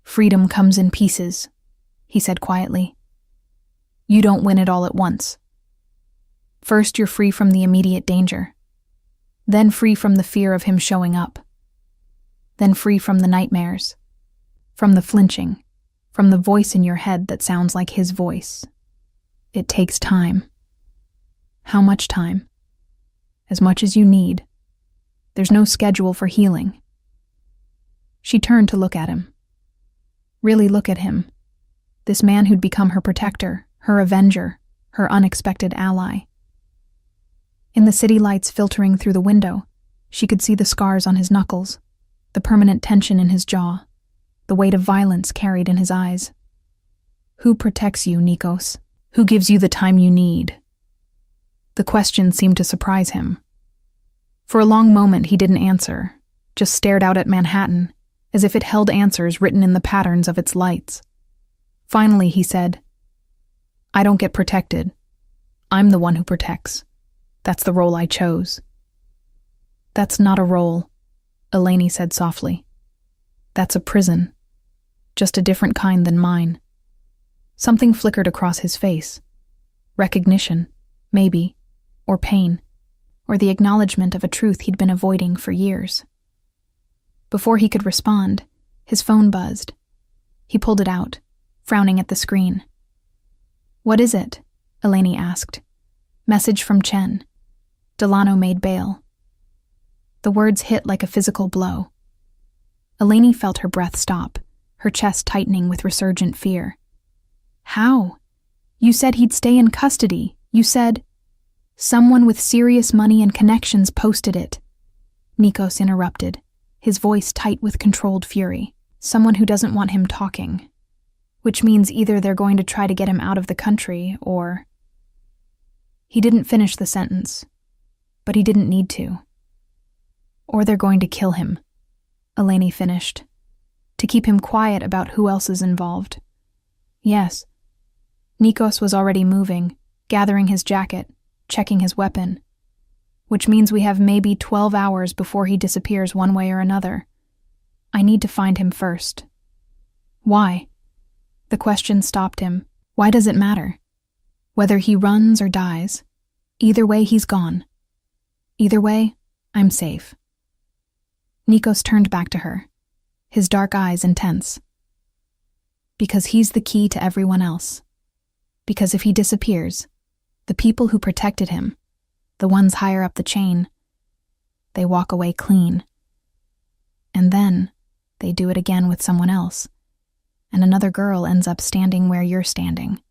"Freedom comes in pieces," he said quietly. "You don't win it all at once. First, you're free from the immediate danger. Then free from the fear of him showing up. Then free from the nightmares, from the flinching, from the voice in your head that sounds like his voice. It takes time." "How much time?" "As much as you need. There's no schedule for healing." She turned to look at him. Really look at him. This man who'd become her protector, her avenger, her unexpected ally. In the city lights filtering through the window, she could see the scars on his knuckles, the permanent tension in his jaw, the weight of violence carried in his eyes. "Who protects you, Nikos? Who gives you the time you need?" The question seemed to surprise him. For a long moment he didn't answer, just stared out at Manhattan, as if it held answers written in the patterns of its lights. Finally, he said, "I don't get protected. I'm the one who protects. That's the role I chose." "That's not a role," Eleni said softly. "That's a prison. Just a different kind than mine." Something flickered across his face. Recognition, maybe, or pain, or the acknowledgement of a truth he'd been avoiding for years. Before he could respond, his phone buzzed. He pulled it out, frowning at the screen. "What is it?" Eleni asked. "Message from Chen. Delano made bail." The words hit like a physical blow. Eleni felt her breath stop, her chest tightening with resurgent fear. "How? You said he'd stay in custody. You said—" "Someone with serious money and connections posted it," Nikos interrupted, his voice tight with controlled fury. "Someone who doesn't want him talking. Which means either they're going to try to get him out of the country, or—" He didn't finish the sentence, but he didn't need to. "Or they're going to kill him," Eleni finished, "to keep him quiet about who else is involved." "Yes." Nikos was already moving, gathering his jacket, checking his weapon. "Which means we have maybe 12 hours before he disappears one way or another. I need to find him first." "Why?" The question stopped him. Why does it matter? Whether he runs or dies, either way he's gone. Either way, I'm safe. Nikos turned back to her, his dark eyes intense. "Because he's the key to everyone else. Because if he disappears, the people who protected him, the ones higher up the chain, they walk away clean. And then they do it again with someone else, and another girl ends up standing where you're standing,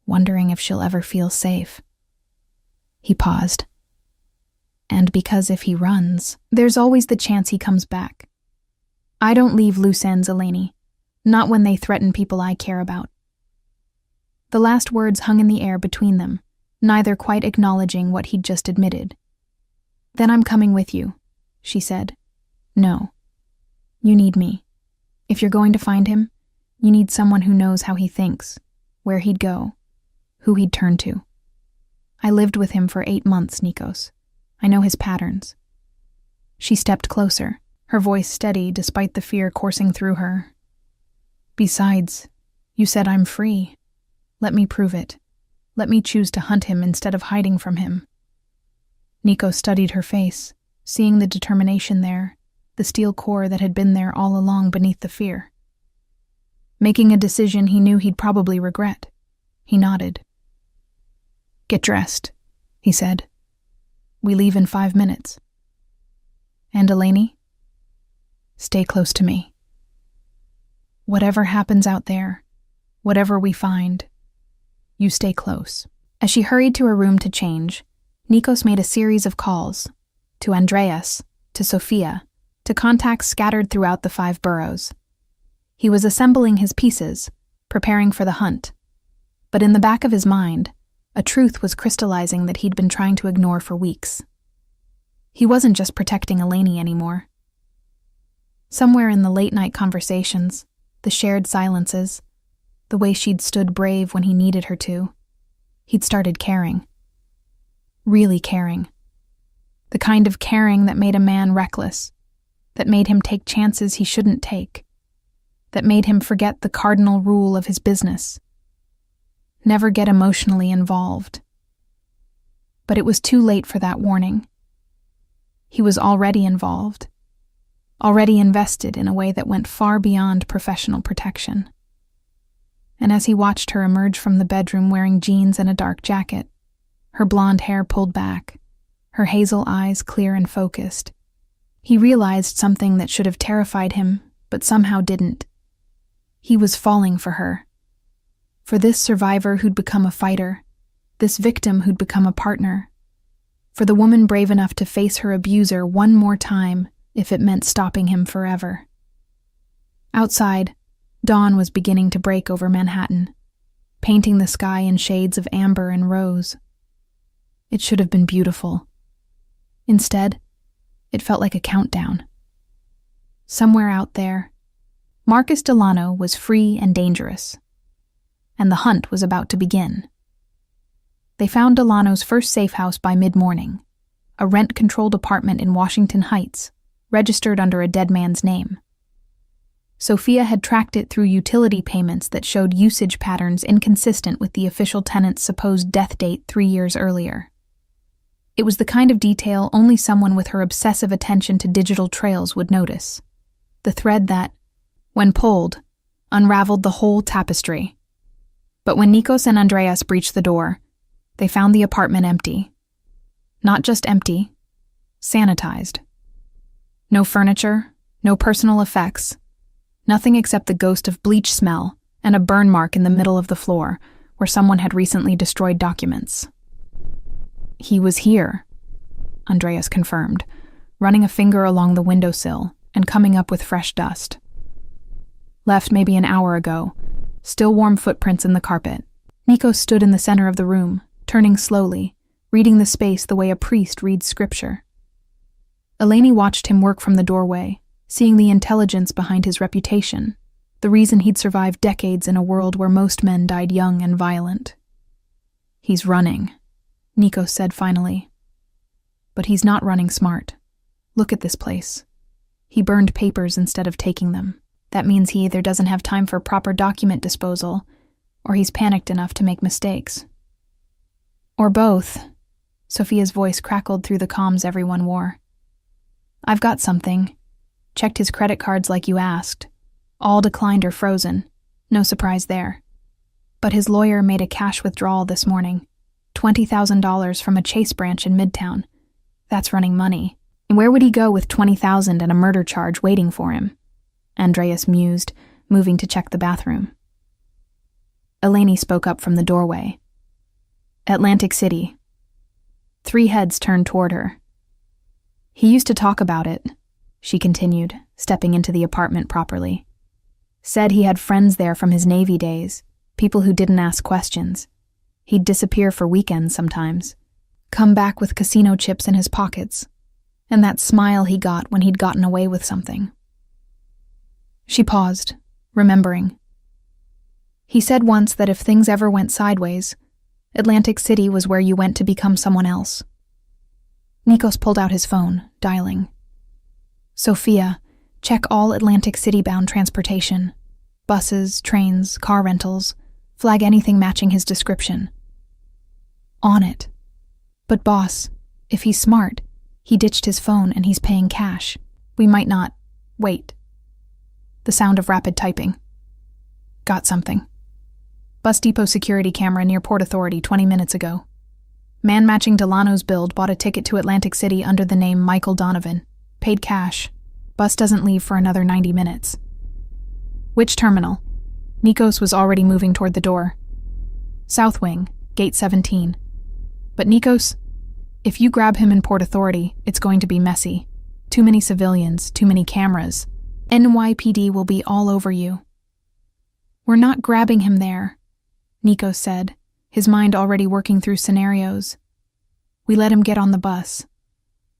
wondering if she'll ever feel safe." He paused. "And because if he runs, there's always the chance he comes back. I don't leave loose ends, Eleni, not when they threaten people I care about." The last words hung in the air between them, neither quite acknowledging what he'd just admitted. "Then I'm coming with you," she said. "No. You need me. If you're going to find him, you need someone who knows how he thinks, where he'd go, who he'd turn to. I lived with him for 8 months, Nikos. I know his patterns." She stepped closer, her voice steady despite the fear coursing through her. "Besides, you said I'm free. Let me prove it. Let me choose to hunt him instead of hiding from him." Nikos studied her face, seeing the determination there, the steel core that had been there all along beneath the fear. Making a decision he knew he'd probably regret. He nodded. "Get dressed," he said. "We leave in 5 minutes. And Eleni? Stay close to me. Whatever happens out there, whatever we find, you stay close." As she hurried to her room to change, Nikos made a series of calls, to Andreas, to Sophia, to contacts scattered throughout the 5 boroughs. He was assembling his pieces, preparing for the hunt. But in the back of his mind, a truth was crystallizing that he'd been trying to ignore for weeks. He wasn't just protecting Eleni anymore. Somewhere in the late-night conversations, the shared silences, the way she'd stood brave when he needed her to, he'd started caring. Really caring. The kind of caring that made a man reckless, that made him take chances he shouldn't take, that made him forget the cardinal rule of his business. Never get emotionally involved. But it was too late for that warning. He was already involved, already invested in a way that went far beyond professional protection. And as he watched her emerge from the bedroom wearing jeans and a dark jacket, her blonde hair pulled back, her hazel eyes clear and focused, he realized something that should have terrified him, but somehow didn't. He was falling for her. For this survivor who'd become a fighter, this victim who'd become a partner, for the woman brave enough to face her abuser one more time if it meant stopping him forever. Outside, dawn was beginning to break over Manhattan, painting the sky in shades of amber and rose. It should have been beautiful. Instead, it felt like a countdown, somewhere out there, Marcus Delano was free and dangerous, and the hunt was about to begin. They found Delano's first safe house by mid-morning, a rent-controlled apartment in Washington Heights, registered under a dead man's name. Sophia had tracked it through utility payments that showed usage patterns inconsistent with the official tenant's supposed death date 3 years earlier. It was the kind of detail only someone with her obsessive attention to digital trails would notice. The thread that, when pulled, unraveled the whole tapestry. But when Nikos and Andreas breached the door, they found the apartment empty. Not just empty, sanitized. No furniture, no personal effects, nothing except the ghost of bleach smell and a burn mark in the middle of the floor where someone had recently destroyed documents. He was here, Andreas confirmed, running a finger along the windowsill and coming up with fresh dust. Left maybe an hour ago, still warm footprints in the carpet. Nikos stood in the center of the room, turning slowly, reading the space the way a priest reads scripture. Eleni watched him work from the doorway, seeing the intelligence behind his reputation, the reason he'd survived decades in a world where most men died young and violent. He's running, Nikos said finally. But he's not running smart. Look at this place. He burned papers instead of taking them. That means he either doesn't have time for proper document disposal, or he's panicked enough to make mistakes. Or both. Sophia's voice crackled through the comms everyone wore. I've got something. Checked his credit cards like you asked. All declined or frozen. No surprise there. But his lawyer made a cash withdrawal this morning. $20,000 from a Chase branch in Midtown. That's running money. And where would he go with $20,000 and a murder charge waiting for him? Andreas mused, moving to check the bathroom. Eleni spoke up from the doorway. Atlantic City. 3 heads turned toward her. He used to talk about it, she continued, stepping into the apartment properly. Said he had friends there from his Navy days, people who didn't ask questions. He'd disappear for weekends sometimes, come back with casino chips in his pockets, and that smile he got when he'd gotten away with something. She paused, remembering. He said once that if things ever went sideways, Atlantic City was where you went to become someone else. Nikos pulled out his phone, dialing. Sophia, check all Atlantic City-bound transportation. Buses, trains, car rentals. Flag anything matching his description. On it. But boss, if he's smart, he ditched his phone and he's paying cash. We might not... Wait. The sound of rapid typing. Got something. Bus depot security camera near Port Authority 20 minutes ago. Man matching Delano's build bought a ticket to Atlantic City under the name Michael Donovan. Paid cash. Bus doesn't leave for another 90 minutes. Which terminal? Nikos was already moving toward the door. South Wing, Gate 17. But Nikos, if you grab him in Port Authority, it's going to be messy. Too many civilians, too many cameras. NYPD will be all over you. We're not grabbing him there, Nikos said, his mind already working through scenarios. We let him get on the bus.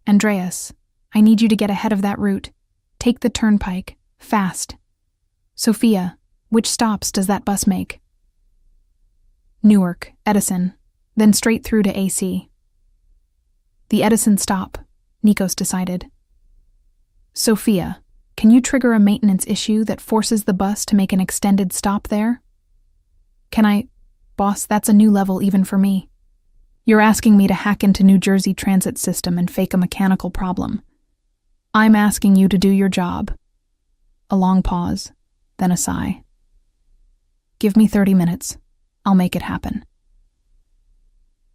Andreas, I need you to get ahead of that route. Take the turnpike, fast. Sophia, which stops does that bus make? Newark, Edison, then straight through to AC. The Edison stop, Nikos decided. Sophia, can you trigger a maintenance issue that forces the bus to make an extended stop there? Can I... Boss, that's a new level even for me. You're asking me to hack into New Jersey transit system and fake a mechanical problem. I'm asking you to do your job. A long pause, then a sigh. Give me 30 minutes. I'll make it happen.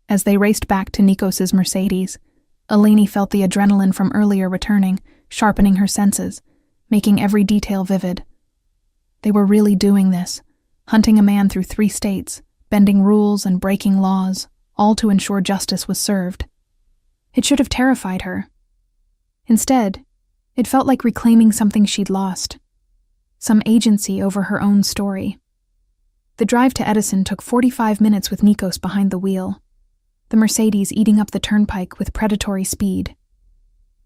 As they raced back to Nikos's Mercedes, Eleni felt the adrenaline from earlier returning, sharpening her senses, making every detail vivid. They were really doing this, hunting a man through 3 states, bending rules and breaking laws, all to ensure justice was served. It should have terrified her. Instead, it felt like reclaiming something she'd lost, some agency over her own story. The drive to Edison took 45 minutes with Nikos behind the wheel, the Mercedes eating up the turnpike with predatory speed.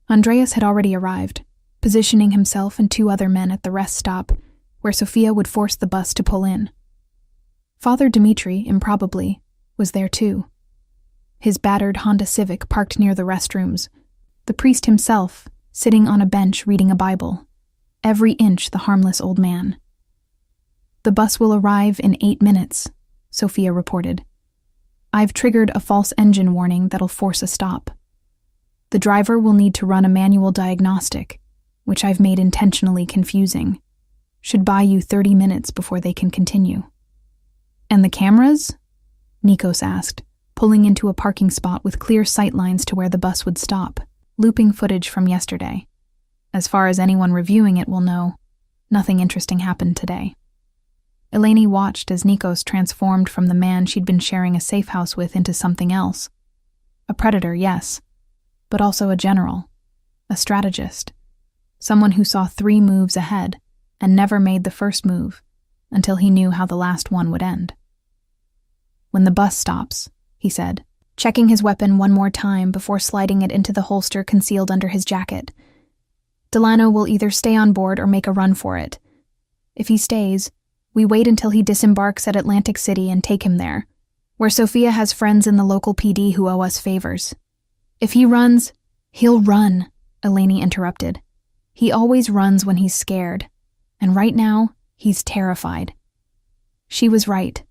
Andreas had already arrived, positioning himself and 2 other men at the rest stop, where Sophia would force the bus to pull in. Father Dmitri, improbably, was there too. His battered Honda Civic parked near the restrooms, the priest himself sitting on a bench reading a Bible, every inch the harmless old man. "The bus will arrive in 8 minutes, Sophia reported. "I've triggered a false engine warning that'll force a stop. The driver will need to run a manual diagnostic, which I've made intentionally confusing. Should buy you 30 minutes before they can continue." "And the cameras?" Nikos asked, pulling into a parking spot with clear sight lines to where the bus would stop, looping footage from yesterday. As far as anyone reviewing it will know, nothing interesting happened today. Eleni watched as Nikos transformed from the man she'd been sharing a safe house with into something else. A predator, yes, but also a general, a strategist, someone who saw 3 moves ahead and never made the first move until he knew how the last one would end. "When the bus stops," he said, checking his weapon one more time before sliding it into the holster concealed under his jacket. "Delano will either stay on board or make a run for it. If he stays, we wait until he disembarks at Atlantic City and take him there, where Sophia has friends in the local PD who owe us favors. If he runs, he'll run," Eleni interrupted. "He always runs when he's scared, and right now, he's terrified." She was right.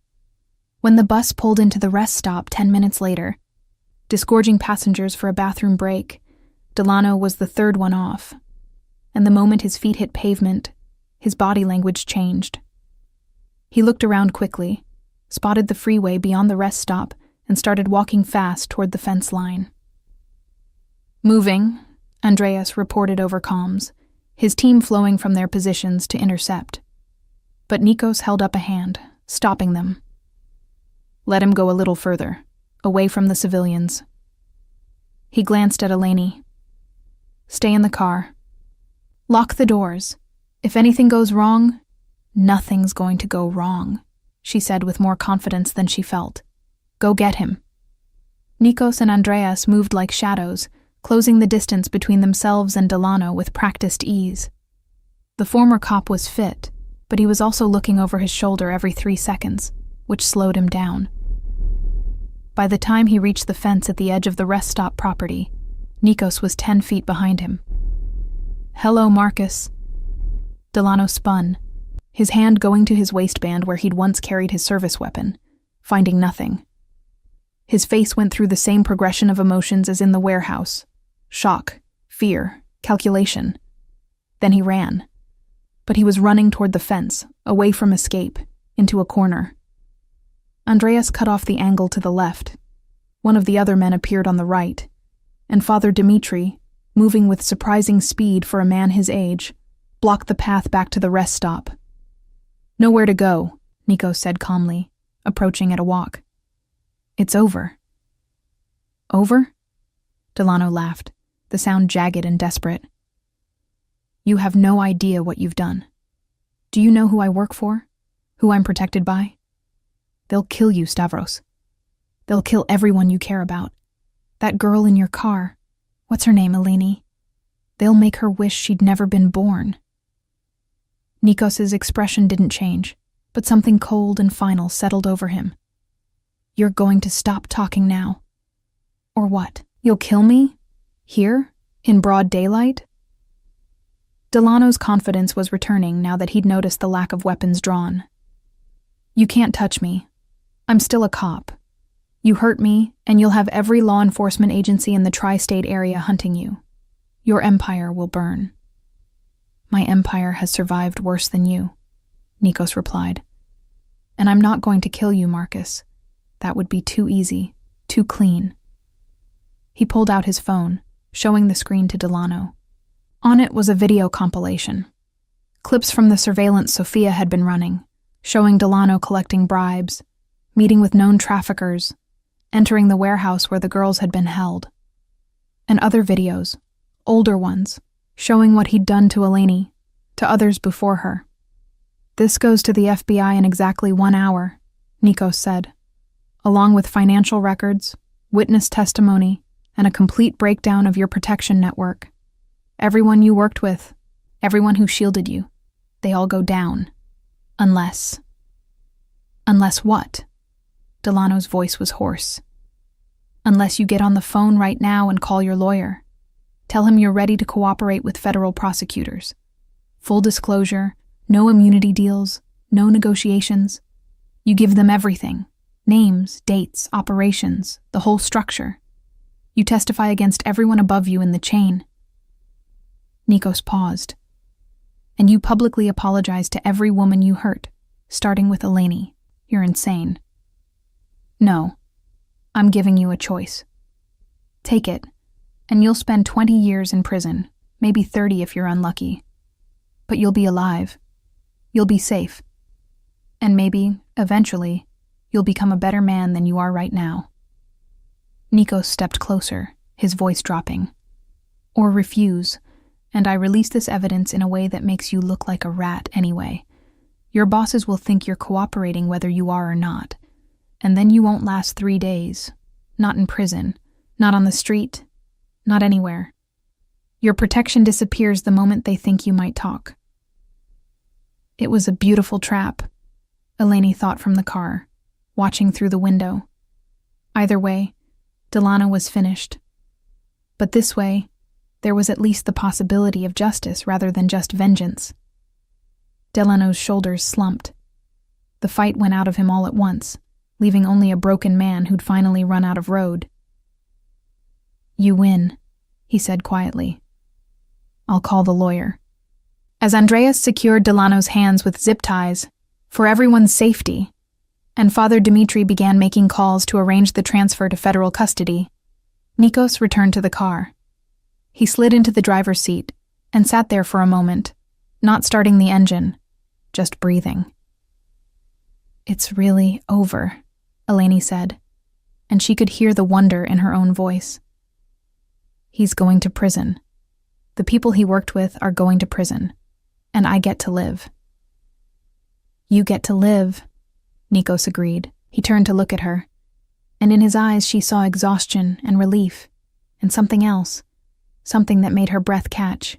When the bus pulled into the rest stop 10 minutes later, disgorging passengers for a bathroom break, Delano was the 3rd one off, and the moment his feet hit pavement, his body language changed. He looked around quickly, spotted the freeway beyond the rest stop, and started walking fast toward the fence line. "Moving," Andreas reported over comms, his team flowing from their positions to intercept. But Nikos held up a hand, stopping them. "Let him go a little further, away from the civilians." He glanced at Eleni. "Stay in the car. Lock the doors. If anything goes wrong, nothing's going to go wrong," she said with more confidence than she felt. "Go get him." Nikos and Andreas moved like shadows, closing the distance between themselves and Delano with practiced ease. The former cop was fit, but he was also looking over his shoulder every 3 seconds, which slowed him down. By the time he reached the fence at the edge of the rest stop property, Nikos was 10 feet behind him. "Hello, Marcus." Delano spun, his hand going to his waistband where he'd once carried his service weapon, finding nothing. His face went through the same progression of emotions as in the warehouse: shock, fear, calculation. Then he ran. But he was running toward the fence, away from escape, into a corner. Andreas cut off the angle to the left. One of the other men appeared on the right, and Father Dmitri, moving with surprising speed for a man his age, blocked the path back to the rest stop. "Nowhere to go," Nikos said calmly, approaching at a walk. "It's over." "Over?" Delano laughed, the sound jagged and desperate. "You have no idea what you've done. Do you know who I work for? Who I'm protected by? They'll kill you, Stavros. They'll kill everyone you care about. That girl in your car, what's her name, Eleni? They'll make her wish she'd never been born." Nikos's expression didn't change, but something cold and final settled over him. "You're going to stop talking now. Or what? You'll kill me? Here? In broad daylight?" Delano's confidence was returning now that he'd noticed the lack of weapons drawn. "You can't touch me. I'm still a cop. You hurt me, and you'll have every law enforcement agency in the tri-state area hunting you. Your empire will burn." "My empire has survived worse than you," Nikos replied. "And I'm not going to kill you, Marcus. That would be too easy, too clean." He pulled out his phone, showing the screen to Delano. On it was a video compilation. Clips from the surveillance Sophia had been running, showing Delano collecting bribes, meeting with known traffickers, entering the warehouse where the girls had been held. And other videos, older ones, showing what he'd done to Eleni, to others before her. "This goes to the FBI in exactly 1 hour," Nikos said, "along with financial records, witness testimony, and a complete breakdown of your protection network. Everyone you worked with, Everyone who shielded you. They all go down. Unless. Unless what? Delano's voice was hoarse. Unless you get on the phone right now and call your lawyer. Tell him you're ready to cooperate with federal prosecutors. Full disclosure, no immunity deals, no negotiations. You give them everything. Names, dates, operations, the whole structure. You testify against everyone above you in the chain. Nikos paused. And you publicly apologize to every woman you hurt, starting with Eleni. You're insane. No, I'm giving you a choice. Take it, and you'll spend 20 years in prison, maybe 30 if you're unlucky. But you'll be alive. You'll be safe. And maybe, eventually, you'll become a better man than you are right now. Nikos stepped closer, his voice dropping. Or refuse, and I release this evidence in a way that makes you look like a rat anyway. Your bosses will think you're cooperating whether you are or not. And then you won't last 3 days. Not in prison. Not on the street. Not anywhere. Your protection disappears the moment they think you might talk. It was a beautiful trap, Eleni thought from the car, watching through the window. Either way, Delano was finished. But this way, there was at least the possibility of justice rather than just vengeance. Delano's shoulders slumped. The fight went out of him all at once, leaving only a broken man who'd finally run out of road. You win, he said quietly. I'll call the lawyer. As Andreas secured Delano's hands with zip ties, for everyone's safety, and Father Dimitri began making calls to arrange the transfer to federal custody, Nikos returned to the car. He slid into the driver's seat and sat there for a moment, not starting the engine, just breathing. It's really over, Eleni said, and she could hear the wonder in her own voice. He's going to prison. The people he worked with are going to prison, and I get to live. You get to live, Nikos agreed. He turned to look at her, and in his eyes she saw exhaustion and relief, and something else, something that made her breath catch.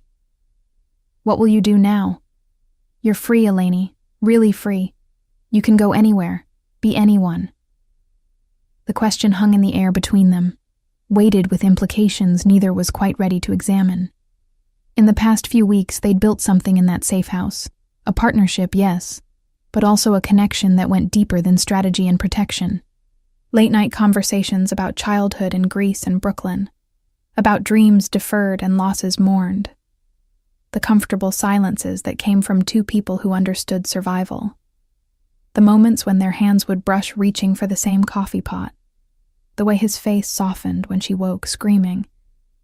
What will you do now? You're free, Eleni, really free. You can go anywhere, be anyone. The question hung in the air between them, weighted with implications neither was quite ready to examine. In the past few weeks, they'd built something in that safe house. A partnership, yes, but also a connection that went deeper than strategy and protection. Late-night conversations about childhood in Greece and Brooklyn, about dreams deferred and losses mourned. The comfortable silences that came from two people who understood survival. The moments when their hands would brush reaching for the same coffee pot. The way his face softened when she woke screaming,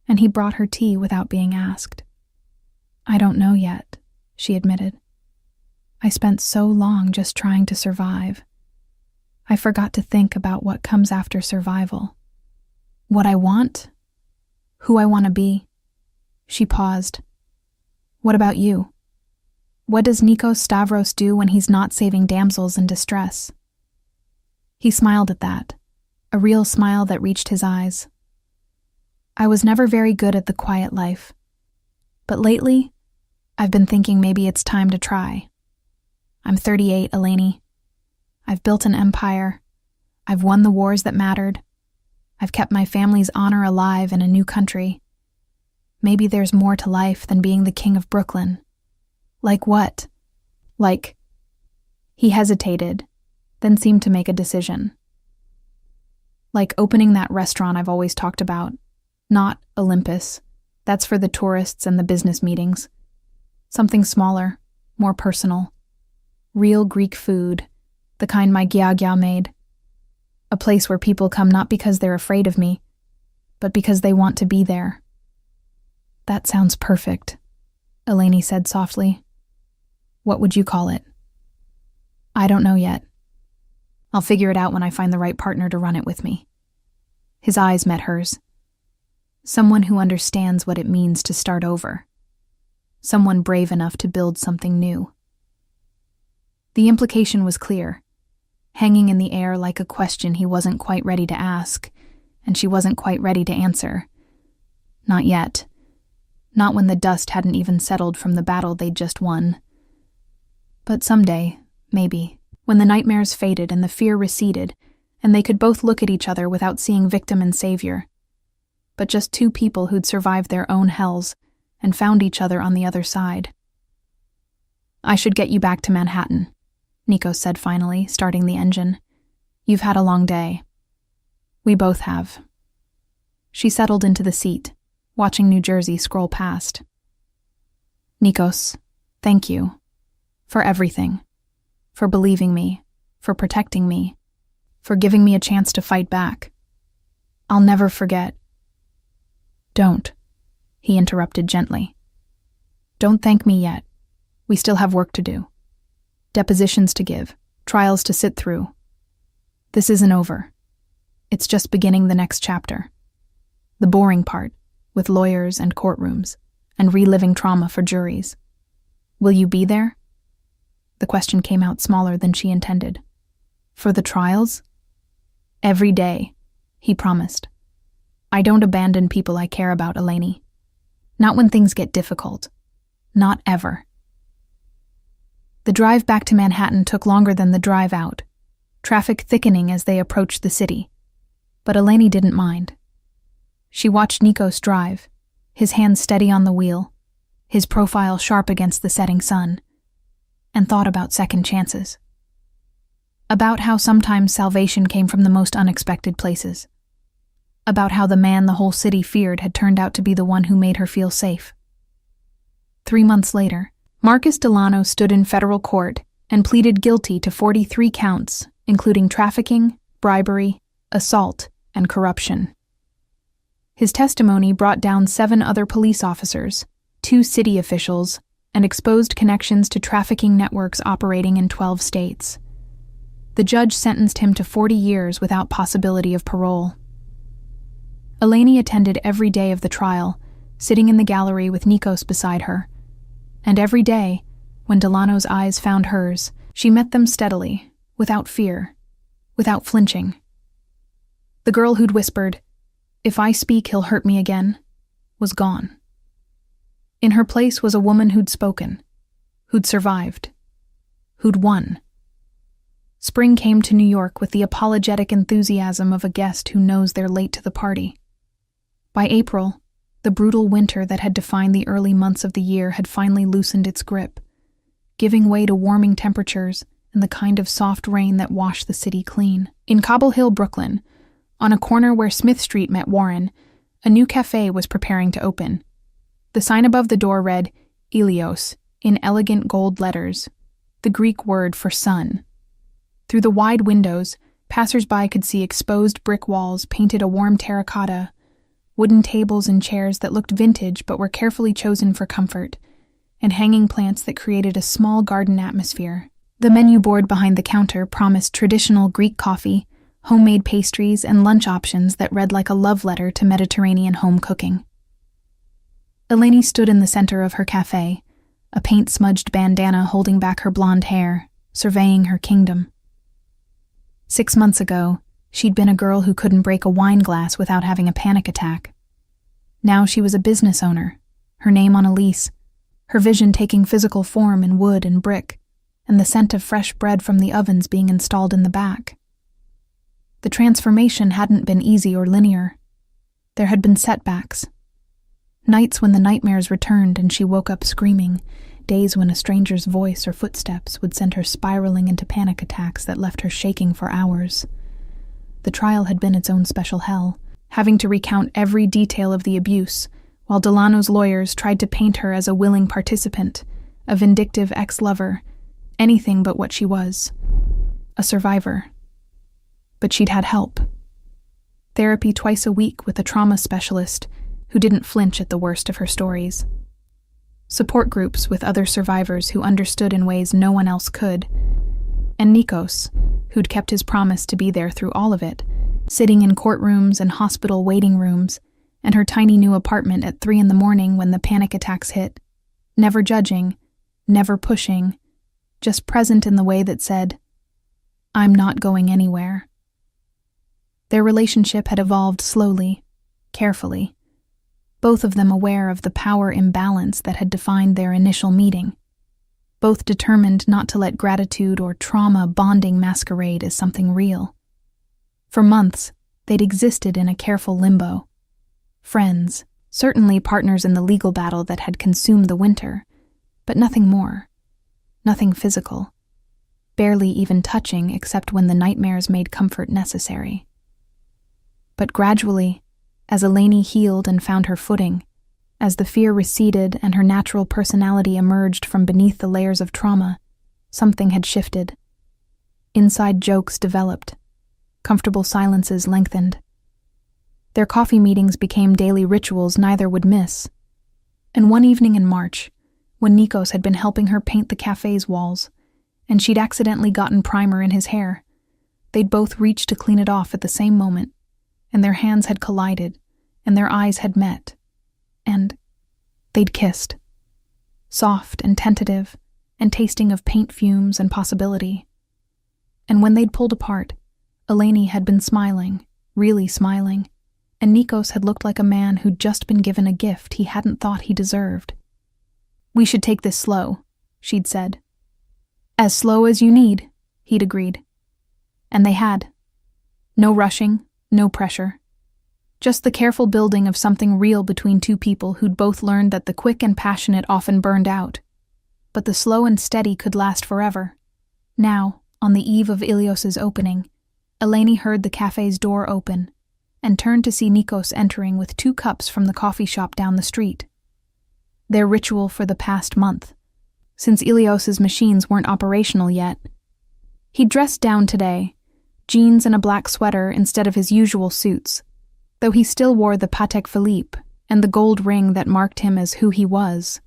and he brought her tea without being asked. I don't know yet, she admitted. I spent so long just trying to survive. I forgot to think about what comes after survival. What I want? Who I want to be? She paused. What about you? What does Nikos Stavros do when he's not saving damsels in distress? He smiled at that, a real smile that reached his eyes. I was never very good at the quiet life, but lately, I've been thinking maybe it's time to try. I'm 38, Eleni. I've built an empire. I've won the wars that mattered. I've kept my family's honor alive in a new country. Maybe there's more to life than being the king of Brooklyn. Like what? Like... He hesitated, then seemed to make a decision. Like opening that restaurant I've always talked about. Not Olympus. That's for the tourists and the business meetings. Something smaller, more personal. Real Greek food, the kind my Giagya made. A place where people come not because they're afraid of me, but because they want to be there. That sounds perfect, Eleni said softly. What would you call it? I don't know yet. I'll figure it out when I find the right partner to run it with me. His eyes met hers. Someone who understands what it means to start over. Someone brave enough to build something new. The implication was clear, hanging in the air like a question he wasn't quite ready to ask, and she wasn't quite ready to answer. Not yet. not when the dust hadn't even settled from the battle they'd just won. But someday, maybe, when the nightmares faded and the fear receded, and they could both look at each other without seeing victim and savior, but just two people who'd survived their own hells and found each other on the other side. "I should get you back to Manhattan," Nikos said finally, starting the engine. "You've had a long day." "We both have." She settled into the seat, watching New Jersey scroll past. "Nikos, thank you. For everything. For believing me. For protecting me. For giving me a chance to fight back. I'll never forget." "Don't," he interrupted gently. "Don't thank me yet. We still have work to do. Depositions to give, trials to sit through. This isn't over. It's just beginning the next chapter. The boring part, with lawyers and courtrooms, and reliving trauma for juries. Will you be there?" The question came out smaller than she intended. "For the trials?" "Every day," he promised. "I don't abandon people I care about, Eleni. Not when things get difficult. Not ever." The drive back to Manhattan took longer than the drive out, traffic thickening as they approached the city. But Eleni didn't mind. She watched Nikos drive, his hands steady on the wheel, his profile sharp against the setting sun, and thought about second chances. About how sometimes salvation came from the most unexpected places. About how the man the whole city feared had turned out to be the one who made her feel safe. 3 months later, Marcus Delano stood in federal court and pleaded guilty to 43 counts, including trafficking, bribery, assault, and corruption. His testimony brought down 7 other police officers, 2 city officials, and exposed connections to trafficking networks operating in 12 states. The judge sentenced him to 40 years without possibility of parole. Eleni attended every day of the trial, sitting in the gallery with Nikos beside her. And every day, when Delano's eyes found hers, she met them steadily, without fear, without flinching. The girl who'd whispered, "If I speak, he'll hurt me again," was gone. In her place was a woman who'd spoken, who'd survived, who'd won. Spring came to New York with the apologetic enthusiasm of a guest who knows they're late to the party. By April, the brutal winter that had defined the early months of the year had finally loosened its grip, giving way to warming temperatures and the kind of soft rain that washed the city clean. In Cobble Hill, Brooklyn, on a corner where Smith Street met Warren, a new cafe was preparing to open. The sign above the door read, Ilios, in elegant gold letters, the Greek word for sun. Through the wide windows, passers-by could see exposed brick walls painted a warm terracotta, wooden tables and chairs that looked vintage but were carefully chosen for comfort, and hanging plants that created a small garden atmosphere. The menu board behind the counter promised traditional Greek coffee, homemade pastries, and lunch options that read like a love letter to Mediterranean home cooking. Eleni stood in the center of her cafe, a paint-smudged bandana holding back her blonde hair, surveying her kingdom. 6 months ago, she'd been a girl who couldn't break a wine glass without having a panic attack. Now she was a business owner, her name on a lease, her vision taking physical form in wood and brick, and the scent of fresh bread from the ovens being installed in the back. The transformation hadn't been easy or linear. There had been setbacks. Nights when the nightmares returned and she woke up screaming, days when a stranger's voice or footsteps would send her spiraling into panic attacks that left her shaking for hours. The trial had been its own special hell, having to recount every detail of the abuse, while Delano's lawyers tried to paint her as a willing participant, a vindictive ex-lover, anything but what she was, a survivor. But she'd had help. Therapy twice a week with a trauma specialist who didn't flinch at the worst of her stories. Support groups with other survivors who understood in ways no one else could. And Nikos, who'd kept his promise to be there through all of it, sitting in courtrooms and hospital waiting rooms, and her tiny new apartment at 3 a.m. when the panic attacks hit, never judging, never pushing, just present in the way that said, "I'm not going anywhere." Their relationship had evolved slowly, carefully, both of them aware of the power imbalance that had defined their initial meeting, both determined not to let gratitude or trauma bonding masquerade as something real. For months, they'd existed in a careful limbo. Friends, certainly partners in the legal battle that had consumed the winter, but nothing more. Nothing physical. Barely even touching except when the nightmares made comfort necessary. But gradually, as Eleni healed and found her footing, as the fear receded and her natural personality emerged from beneath the layers of trauma, something had shifted. Inside jokes developed. Comfortable silences lengthened. Their coffee meetings became daily rituals neither would miss. And one evening in March, when Nikos had been helping her paint the cafe's walls, and she'd accidentally gotten primer in his hair, they'd both reached to clean it off at the same moment, and their hands had collided, and their eyes had met, and they'd kissed. Soft and tentative, and tasting of paint fumes and possibility. And when they'd pulled apart, Eleni had been smiling, really smiling, and Nikos had looked like a man who'd just been given a gift he hadn't thought he deserved. "We should take this slow," she'd said. "As slow as you need," he'd agreed. And they had. No rushing, no pressure. Just the careful building of something real between two people who'd both learned that the quick and passionate often burned out. But the slow and steady could last forever. Now, on the eve of Ilios's opening, Eleni heard the cafe's door open and turned to see Nikos entering with 2 cups from the coffee shop down the street. Their ritual for the past month, since Ilios's machines weren't operational yet. He'd dressed down today, jeans and a black sweater instead of his usual suits, though he still wore the Patek Philippe and the gold ring that marked him as who he was.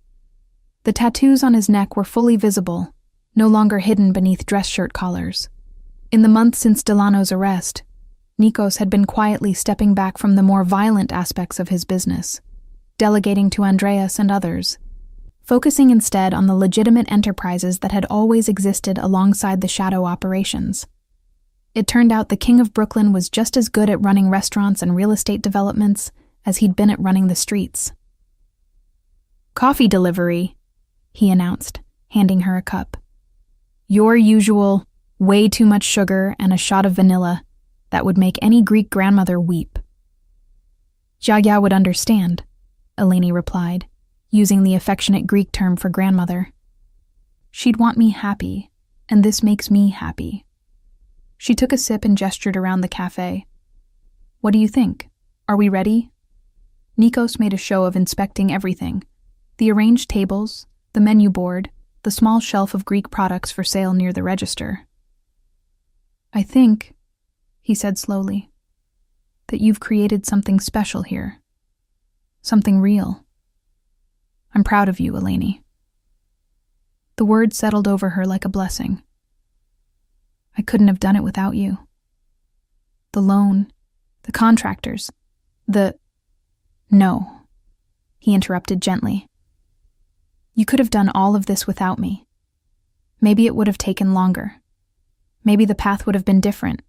The tattoos on his neck were fully visible, no longer hidden beneath dress shirt collars. In the month since Delano's arrest, Nikos had been quietly stepping back from the more violent aspects of his business, delegating to Andreas and others, focusing instead on the legitimate enterprises that had always existed alongside the shadow operations. It turned out the King of Brooklyn was just as good at running restaurants and real estate developments as he'd been at running the streets. "Coffee delivery," he announced, handing her a cup. "Your usual, way too much sugar and a shot of vanilla that would make any Greek grandmother weep." "Yaya would understand," Eleni replied, using the affectionate Greek term for grandmother. "She'd want me happy, and this makes me happy." She took a sip and gestured around the cafe. "What do you think? Are we ready?" Nikos made a show of inspecting everything: the arranged tables, the menu board, the small shelf of Greek products for sale near the register. "I think," he said slowly, "that you've created something special here. Something real. I'm proud of you, Eleni." The word settled over her like a blessing. "I couldn't have done it without you. The loan, the contractors, No," he interrupted gently. "You could have done all of this without me. Maybe it would have taken longer. Maybe the path would have been different.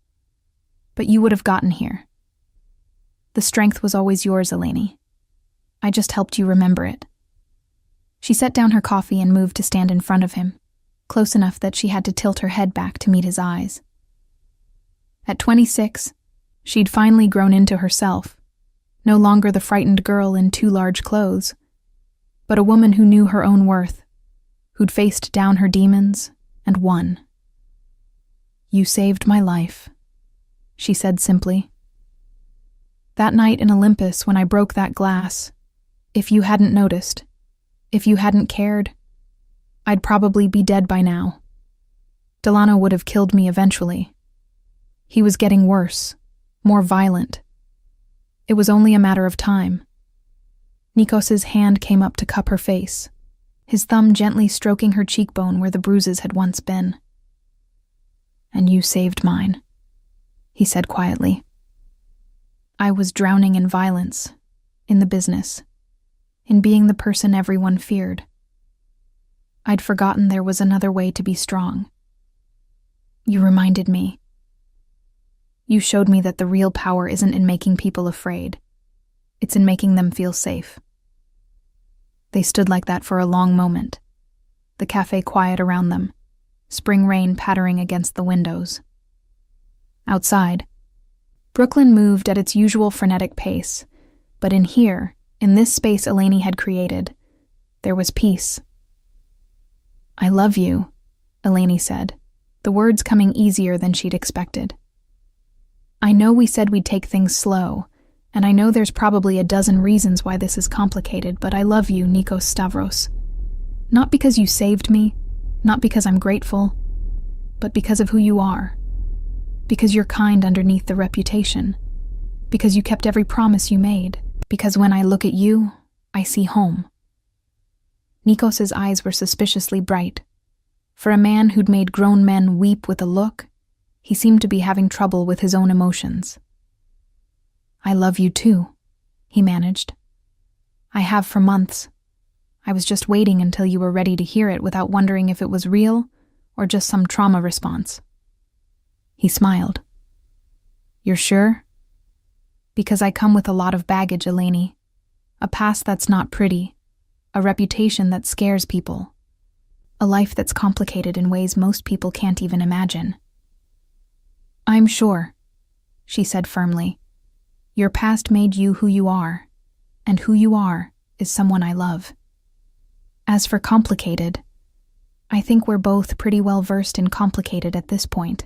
But you would have gotten here. The strength was always yours, Eleni. I just helped you remember it." She set down her coffee and moved to stand in front of him, close enough that she had to tilt her head back to meet his eyes. At 26, she'd finally grown into herself, no longer the frightened girl in too large clothes, but a woman who knew her own worth, who'd faced down her demons and won. "You saved my life," she said simply. "That night in Olympus when I broke that glass, if you hadn't noticed, if you hadn't cared, I'd probably be dead by now. Delano would have killed me eventually. He was getting worse, more violent. It was only a matter of time." Nikos's hand came up to cup her face, his thumb gently stroking her cheekbone where the bruises had once been. "And you saved mine," he said quietly. "I was drowning in violence, in the business, in being the person everyone feared. I'd forgotten there was another way to be strong. You reminded me. You showed me that the real power isn't in making people afraid. It's in making them feel safe. They stood like that for a long moment, the cafe quiet around them, spring rain pattering against the windows. Outside, Brooklyn moved at its usual frenetic pace, but in this space Eleni had created, there was peace. "I love you," Eleni said, the words coming easier than she'd expected. "I know we said we'd take things slow, and I know there's probably a dozen reasons why this is complicated, but I love you, Nikos Stavros. Not because you saved me, not because I'm grateful, but because of who you are. Because you're kind underneath the reputation. Because you kept every promise you made. Because when I look at you, I see home." Nikos's eyes were suspiciously bright. For a man who'd made grown men weep with a look, he seemed to be having trouble with his own emotions. "I love you too," he managed. "I have for months. I was just waiting until you were ready to hear it without wondering if it was real or just some trauma response." He smiled. "You're sure?" "Because I come with a lot of baggage, Eleni. A past that's not pretty. A reputation that scares people. A life that's complicated in ways most people can't even imagine." "I'm sure," she said firmly. "Your past made you who you are, and who you are is someone I love. As for complicated, I think we're both pretty well versed in complicated at this point."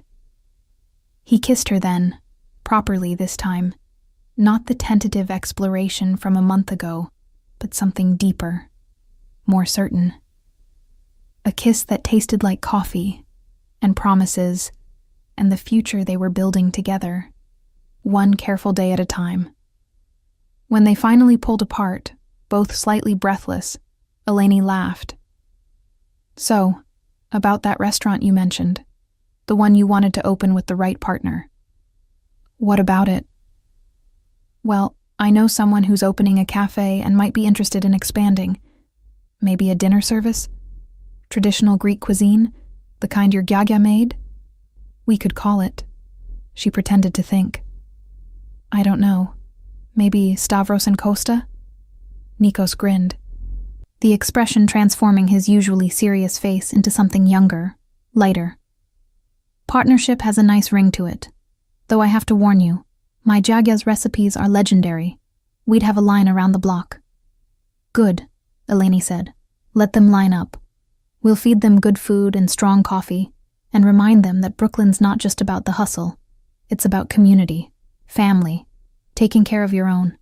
He kissed her then, properly this time, not the tentative exploration from a month ago, but something deeper, more certain. A kiss that tasted like coffee, and promises, and the future they were building together, one careful day at a time. When they finally pulled apart, both slightly breathless, Eleni laughed. "So, about that restaurant you mentioned, the one you wanted to open with the right partner. What about it?" "Well, I know someone who's opening a cafe and might be interested in expanding. Maybe a dinner service? Traditional Greek cuisine, the kind your gyagya made? We could call it." She pretended to think. "I don't know. Maybe Stavros and Costa?" Nikos grinned, the expression transforming his usually serious face into something younger, lighter. "Partnership has a nice ring to it. Though I have to warn you, my gyagya's recipes are legendary. We'd have a line around the block." "Good," Eleni said. "Let them line up. We'll feed them good food and strong coffee, and remind them that Brooklyn's not just about the hustle. It's about community, family, taking care of your own."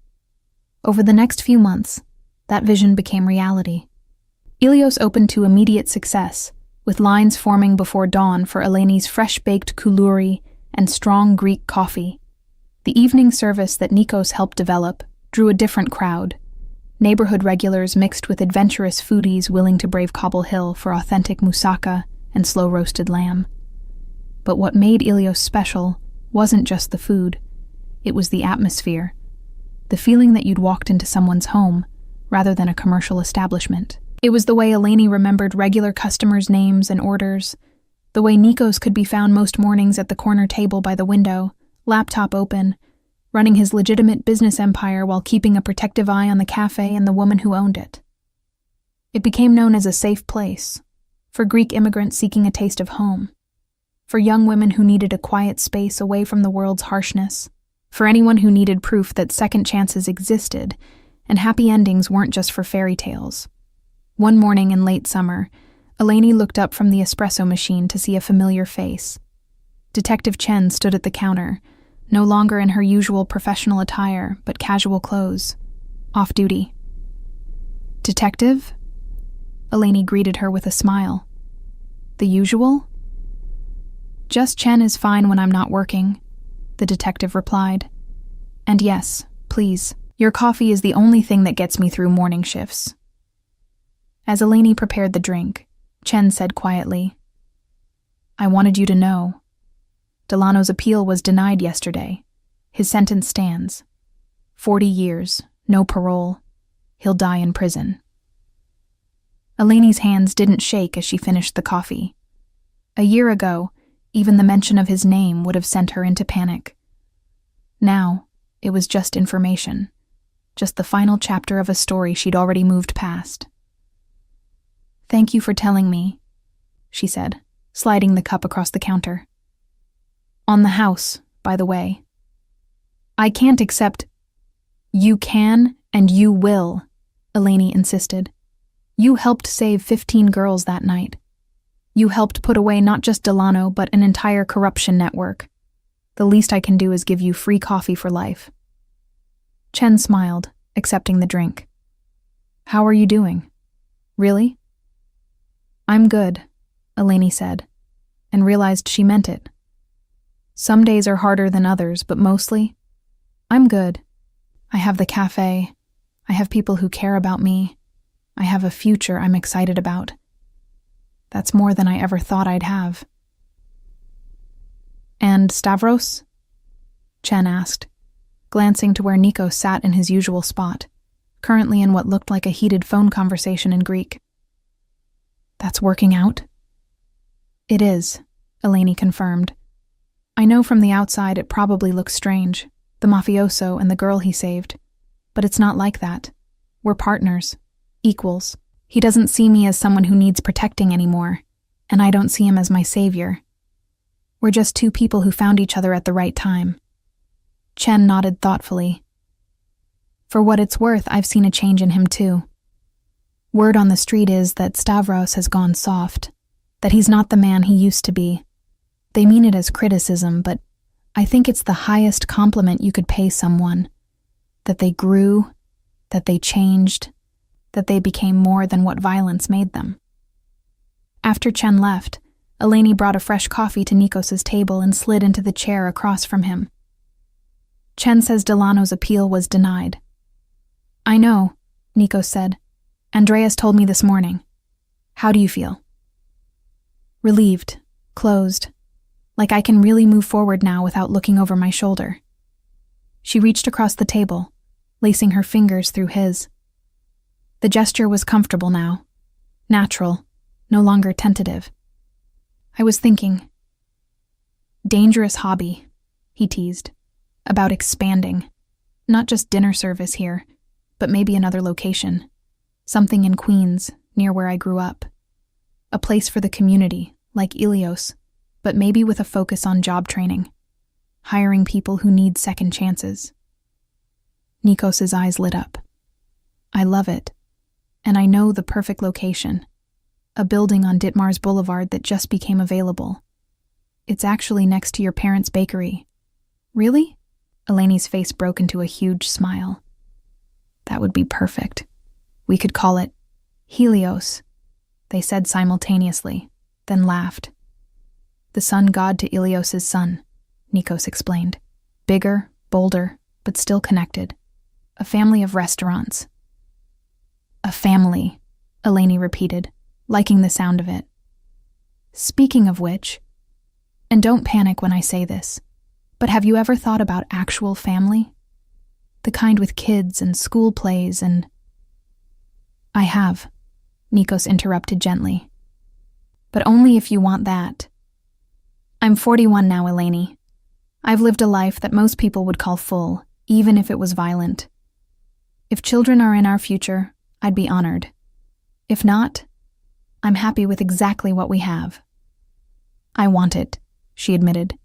Over the next few months, that vision became reality. Ilios opened to immediate success, with lines forming before dawn for Eleni's fresh-baked koulouri and strong Greek coffee. The evening service that Nikos helped develop drew a different crowd, neighborhood regulars mixed with adventurous foodies willing to brave Cobble Hill for authentic moussaka and slow-roasted lamb. But what made Ilios special wasn't just the food, it was the atmosphere, the feeling that you'd walked into someone's home rather than a commercial establishment. It was the way Eleni remembered regular customers' names and orders, the way Nikos could be found most mornings at the corner table by the window, laptop open, running his legitimate business empire while keeping a protective eye on the cafe and the woman who owned it. It became known as a safe place, for Greek immigrants seeking a taste of home, for young women who needed a quiet space away from the world's harshness, for anyone who needed proof that second chances existed and happy endings weren't just for fairy tales. One morning in late summer, Eleni looked up from the espresso machine to see a familiar face. Detective Chen stood at the counter, no longer in her usual professional attire, but casual clothes, off-duty. "Detective?" Eleni greeted her with a smile. "The usual?" "Just Chen is fine when I'm not working," the detective replied. "And yes, please, your coffee is the only thing that gets me through morning shifts." As Eleni prepared the drink, Chen said quietly, "I wanted you to know. Delano's appeal was denied yesterday. His sentence stands. 40 years, no parole. He'll die in prison." Eleni's hands didn't shake as she finished the coffee. A year ago, even the mention of his name would have sent her into panic. Now, it was just information. just the final chapter of a story she'd already moved past. "Thank you for telling me," she said, sliding the cup across the counter. "On the house, by the way. I can't accept—" "You can and you will," Eleni insisted. "You helped save 15 girls that night. You helped put away not just Delano, but an entire corruption network. The least I can do is give you free coffee for life." Chen smiled, accepting the drink. "How are you doing? Really?" "I'm good," Eleni said, and realized she meant it. "Some days are harder than others, but mostly, I'm good. I have the cafe. I have people who care about me. I have a future I'm excited about. That's more than I ever thought I'd have." "And Stavros?" Chen asked, glancing to where Nikos sat in his usual spot, currently in what looked like a heated phone conversation in Greek. "That's working out?" "It is," Eleni confirmed. "I know from the outside it probably looks strange, the mafioso and the girl he saved, but it's not like that. We're partners, equals. He doesn't see me as someone who needs protecting anymore, and I don't see him as my savior. We're just two people who found each other at the right time." Chen nodded thoughtfully. "For what it's worth, I've seen a change in him too. Word on the street is that Stavros has gone soft, that he's not the man he used to be. They mean it as criticism, but I think it's the highest compliment you could pay someone. That they grew, that they changed, that they became more than what violence made them." After Chen left, Eleni brought a fresh coffee to Nikos's table and slid into the chair across from him. "Chen says Delano's appeal was denied." "I know," Nikos said. "Andreas told me this morning. How do you feel?" "Relieved, closed, like I can really move forward now without looking over my shoulder." She reached across the table, lacing her fingers through his. The gesture was comfortable now, natural, no longer tentative. "I was thinking." "Dangerous hobby," he teased, "about expanding. Not just dinner service here, but maybe another location. Something in Queens, near where I grew up. A place for the community, like Ilios, but maybe with a focus on job training. Hiring people who need second chances." Nikos's eyes lit up. "I love it. And I know the perfect location. A building on Ditmars Boulevard that just became available. It's actually next to your parents' bakery." "Really?" Eleni's face broke into a huge smile. "That would be perfect. We could call it Helios," they said simultaneously, then laughed. "The sun god to Ilios' son," Nikos explained. "Bigger, bolder, but still connected. A family of restaurants." "A family," Eleni repeated, liking the sound of it. "Speaking of which, and don't panic when I say this, but have you ever thought about actual family? The kind with kids and school plays and—" "I have," Nikos interrupted gently. "But only if you want that. I'm 41 now, Eleni. I've lived a life that most people would call full, even if it was violent. If children are in our future, I'd be honored. If not, I'm happy with exactly what we have." "I want it," she admitted.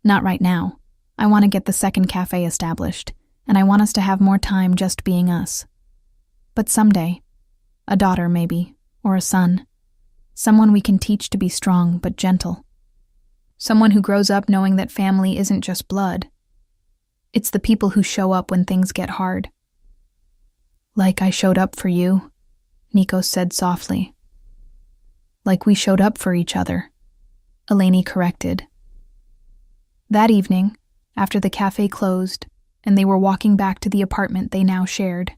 "Not right now. I want to get the second cafe established, and I want us to have more time just being us. But someday, a daughter maybe, or a son, someone we can teach to be strong but gentle. Someone who grows up knowing that family isn't just blood. It's the people who show up when things get hard." "Like I showed up for you," Nikos said softly. "Like we showed up for each other," Eleni corrected. That evening, after the cafe closed and they were walking back to the apartment they now shared,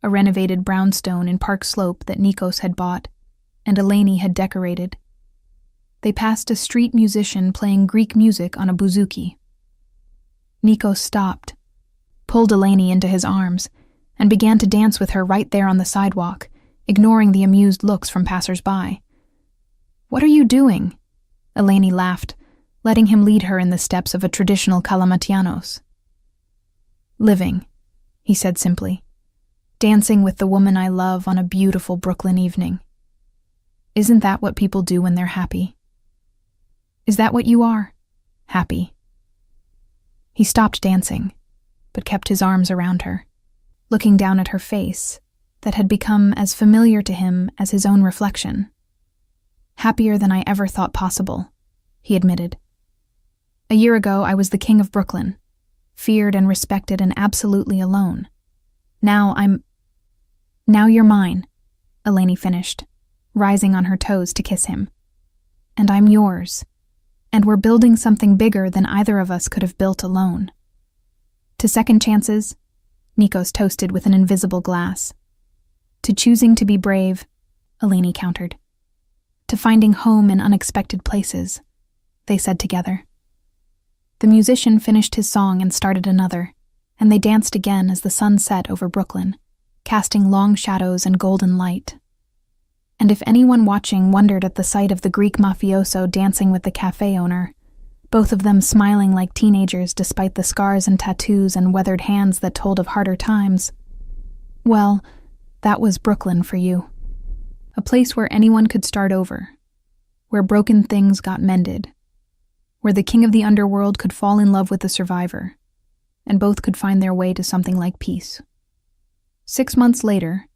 a renovated brownstone in Park Slope that Nikos had bought and Eleni had decorated, they passed a street musician playing Greek music on a bouzouki. Nikos stopped, pulled Eleni into his arms, and began to dance with her right there on the sidewalk, ignoring the amused looks from passers-by. "What are you doing?" Eleni laughed, letting him lead her in the steps of a traditional Kalamatianos. "Living," he said simply. Dancing with the woman I love on a beautiful Brooklyn evening. Isn't that what people do when they're happy? Is that what you are? Happy. He stopped dancing, but kept his arms around her, looking down at her face that had become as familiar to him as his own reflection. Happier than I ever thought possible, he admitted. A year ago, I was the king of Brooklyn, feared and respected and absolutely alone. Now you're mine, Eleni finished, rising on her toes to kiss him. And I'm yours. And we're building something bigger than either of us could have built alone. To second chances, Nikos toasted with an invisible glass. To choosing to be brave, Eleni countered. To finding home in unexpected places, they said together. The musician finished his song and started another, and they danced again as the sun set over Brooklyn, casting long shadows and golden light. And if anyone watching wondered at the sight of the Greek mafioso dancing with the cafe owner, both of them smiling like teenagers despite the scars and tattoos and weathered hands that told of harder times, well, that was Brooklyn for you. A place where anyone could start over, where broken things got mended, where the king of the underworld could fall in love with the survivor, and both could find their way to something like peace. 6 months later,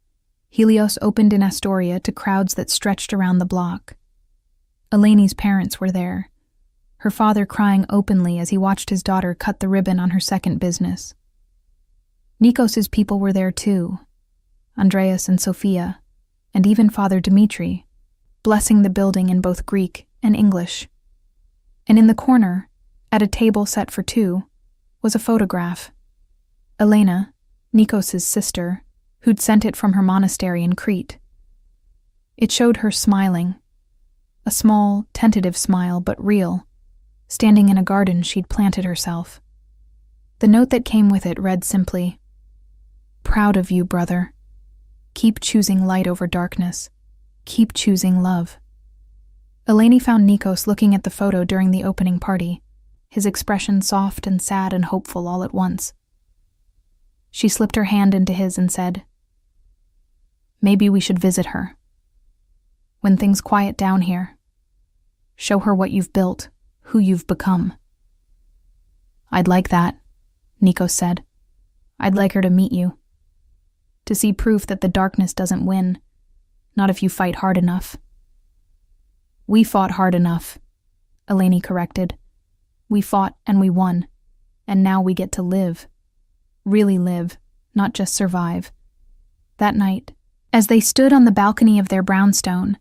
Helios opened in Astoria to crowds that stretched around the block. Eleni's parents were there, her father crying openly as he watched his daughter cut the ribbon on her second business. Nikos's people were there too, Andreas and Sophia, and even Father Dmitri, blessing the building in both Greek and English. And in the corner, at a table set for two, was a photograph. Elena, Nikos's sister, who'd sent it from her monastery in Crete. It showed her smiling, a small, tentative smile, but real, standing in a garden she'd planted herself. The note that came with it read simply, "Proud of you, brother. Keep choosing light over darkness. Keep choosing love." Eleni found Nikos looking at the photo during the opening party, his expression soft and sad and hopeful all at once. She slipped her hand into his and said, "Maybe we should visit her. When things quiet down here, show her what you've built, who you've become." "I'd like that," Nikos said. "I'd like her to meet you. To see proof that the darkness doesn't win, not if you fight hard enough." "We fought hard enough," Eleni corrected. "We fought and we won, and now we get to live. Really live, not just survive." That night, as they stood on the balcony of their brownstone,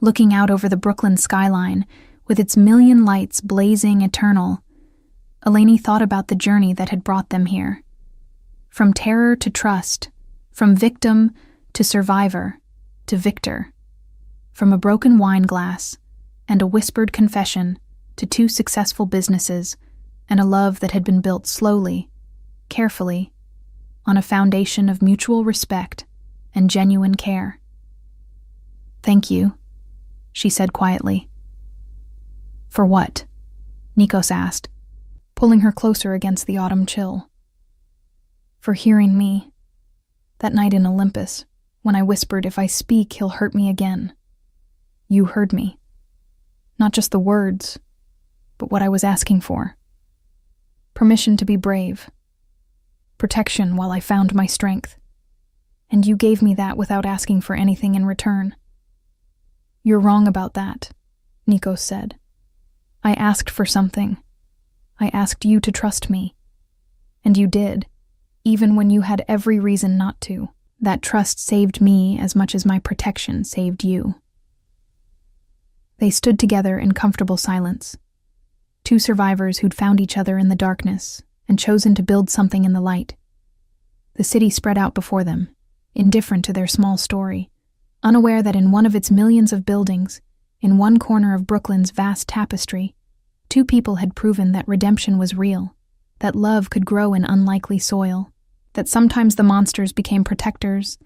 looking out over the Brooklyn skyline, with its million lights blazing eternal, Eleni thought about the journey that had brought them here. From terror to trust, from victim to survivor to victor, from a broken wine glass and a whispered confession to 2 successful businesses and a love that had been built slowly, carefully, on a foundation of mutual respect and genuine care. "Thank you," she said quietly. "For what?" Nikos asked, pulling her closer against the autumn chill. "For hearing me, that night in Olympus, when I whispered, 'If I speak, he'll hurt me again.' You heard me. Not just the words, but what I was asking for. Permission to be brave. Protection while I found my strength. And you gave me that without asking for anything in return." "You're wrong about that," Nikos said. "I asked for something. I asked you to trust me. And you did, even when you had every reason not to. That trust saved me as much as my protection saved you." They stood together in comfortable silence, 2 survivors who'd found each other in the darkness and chosen to build something in the light. The city spread out before them, indifferent to their small story, unaware that in one of its millions of buildings, in one corner of Brooklyn's vast tapestry, 2 people had proven that redemption was real, that love could grow in unlikely soil, that sometimes the monsters became protectors,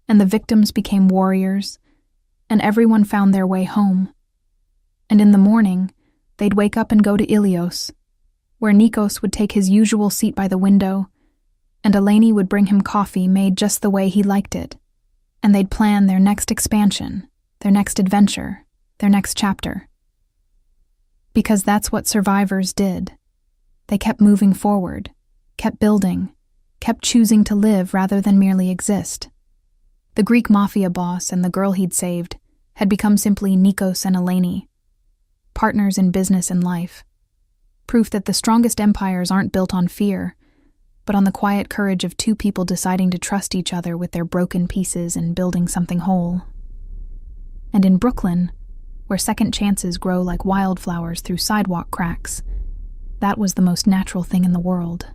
and the victims became warriors, and everyone found their way home. And in the morning, they'd wake up and go to Ilios, where Nikos would take his usual seat by the window, and Eleni would bring him coffee made just the way he liked it, and they'd plan their next expansion, their next adventure, their next chapter. Because that's what survivors did. They kept moving forward, kept building, kept choosing to live rather than merely exist. The Greek mafia boss and the girl he'd saved had become simply Nikos and Eleni, partners in business and life. Proof that the strongest empires aren't built on fear, but on the quiet courage of two people deciding to trust each other with their broken pieces and building something whole. And in Brooklyn, where second chances grow like wildflowers through sidewalk cracks, that was the most natural thing in the world.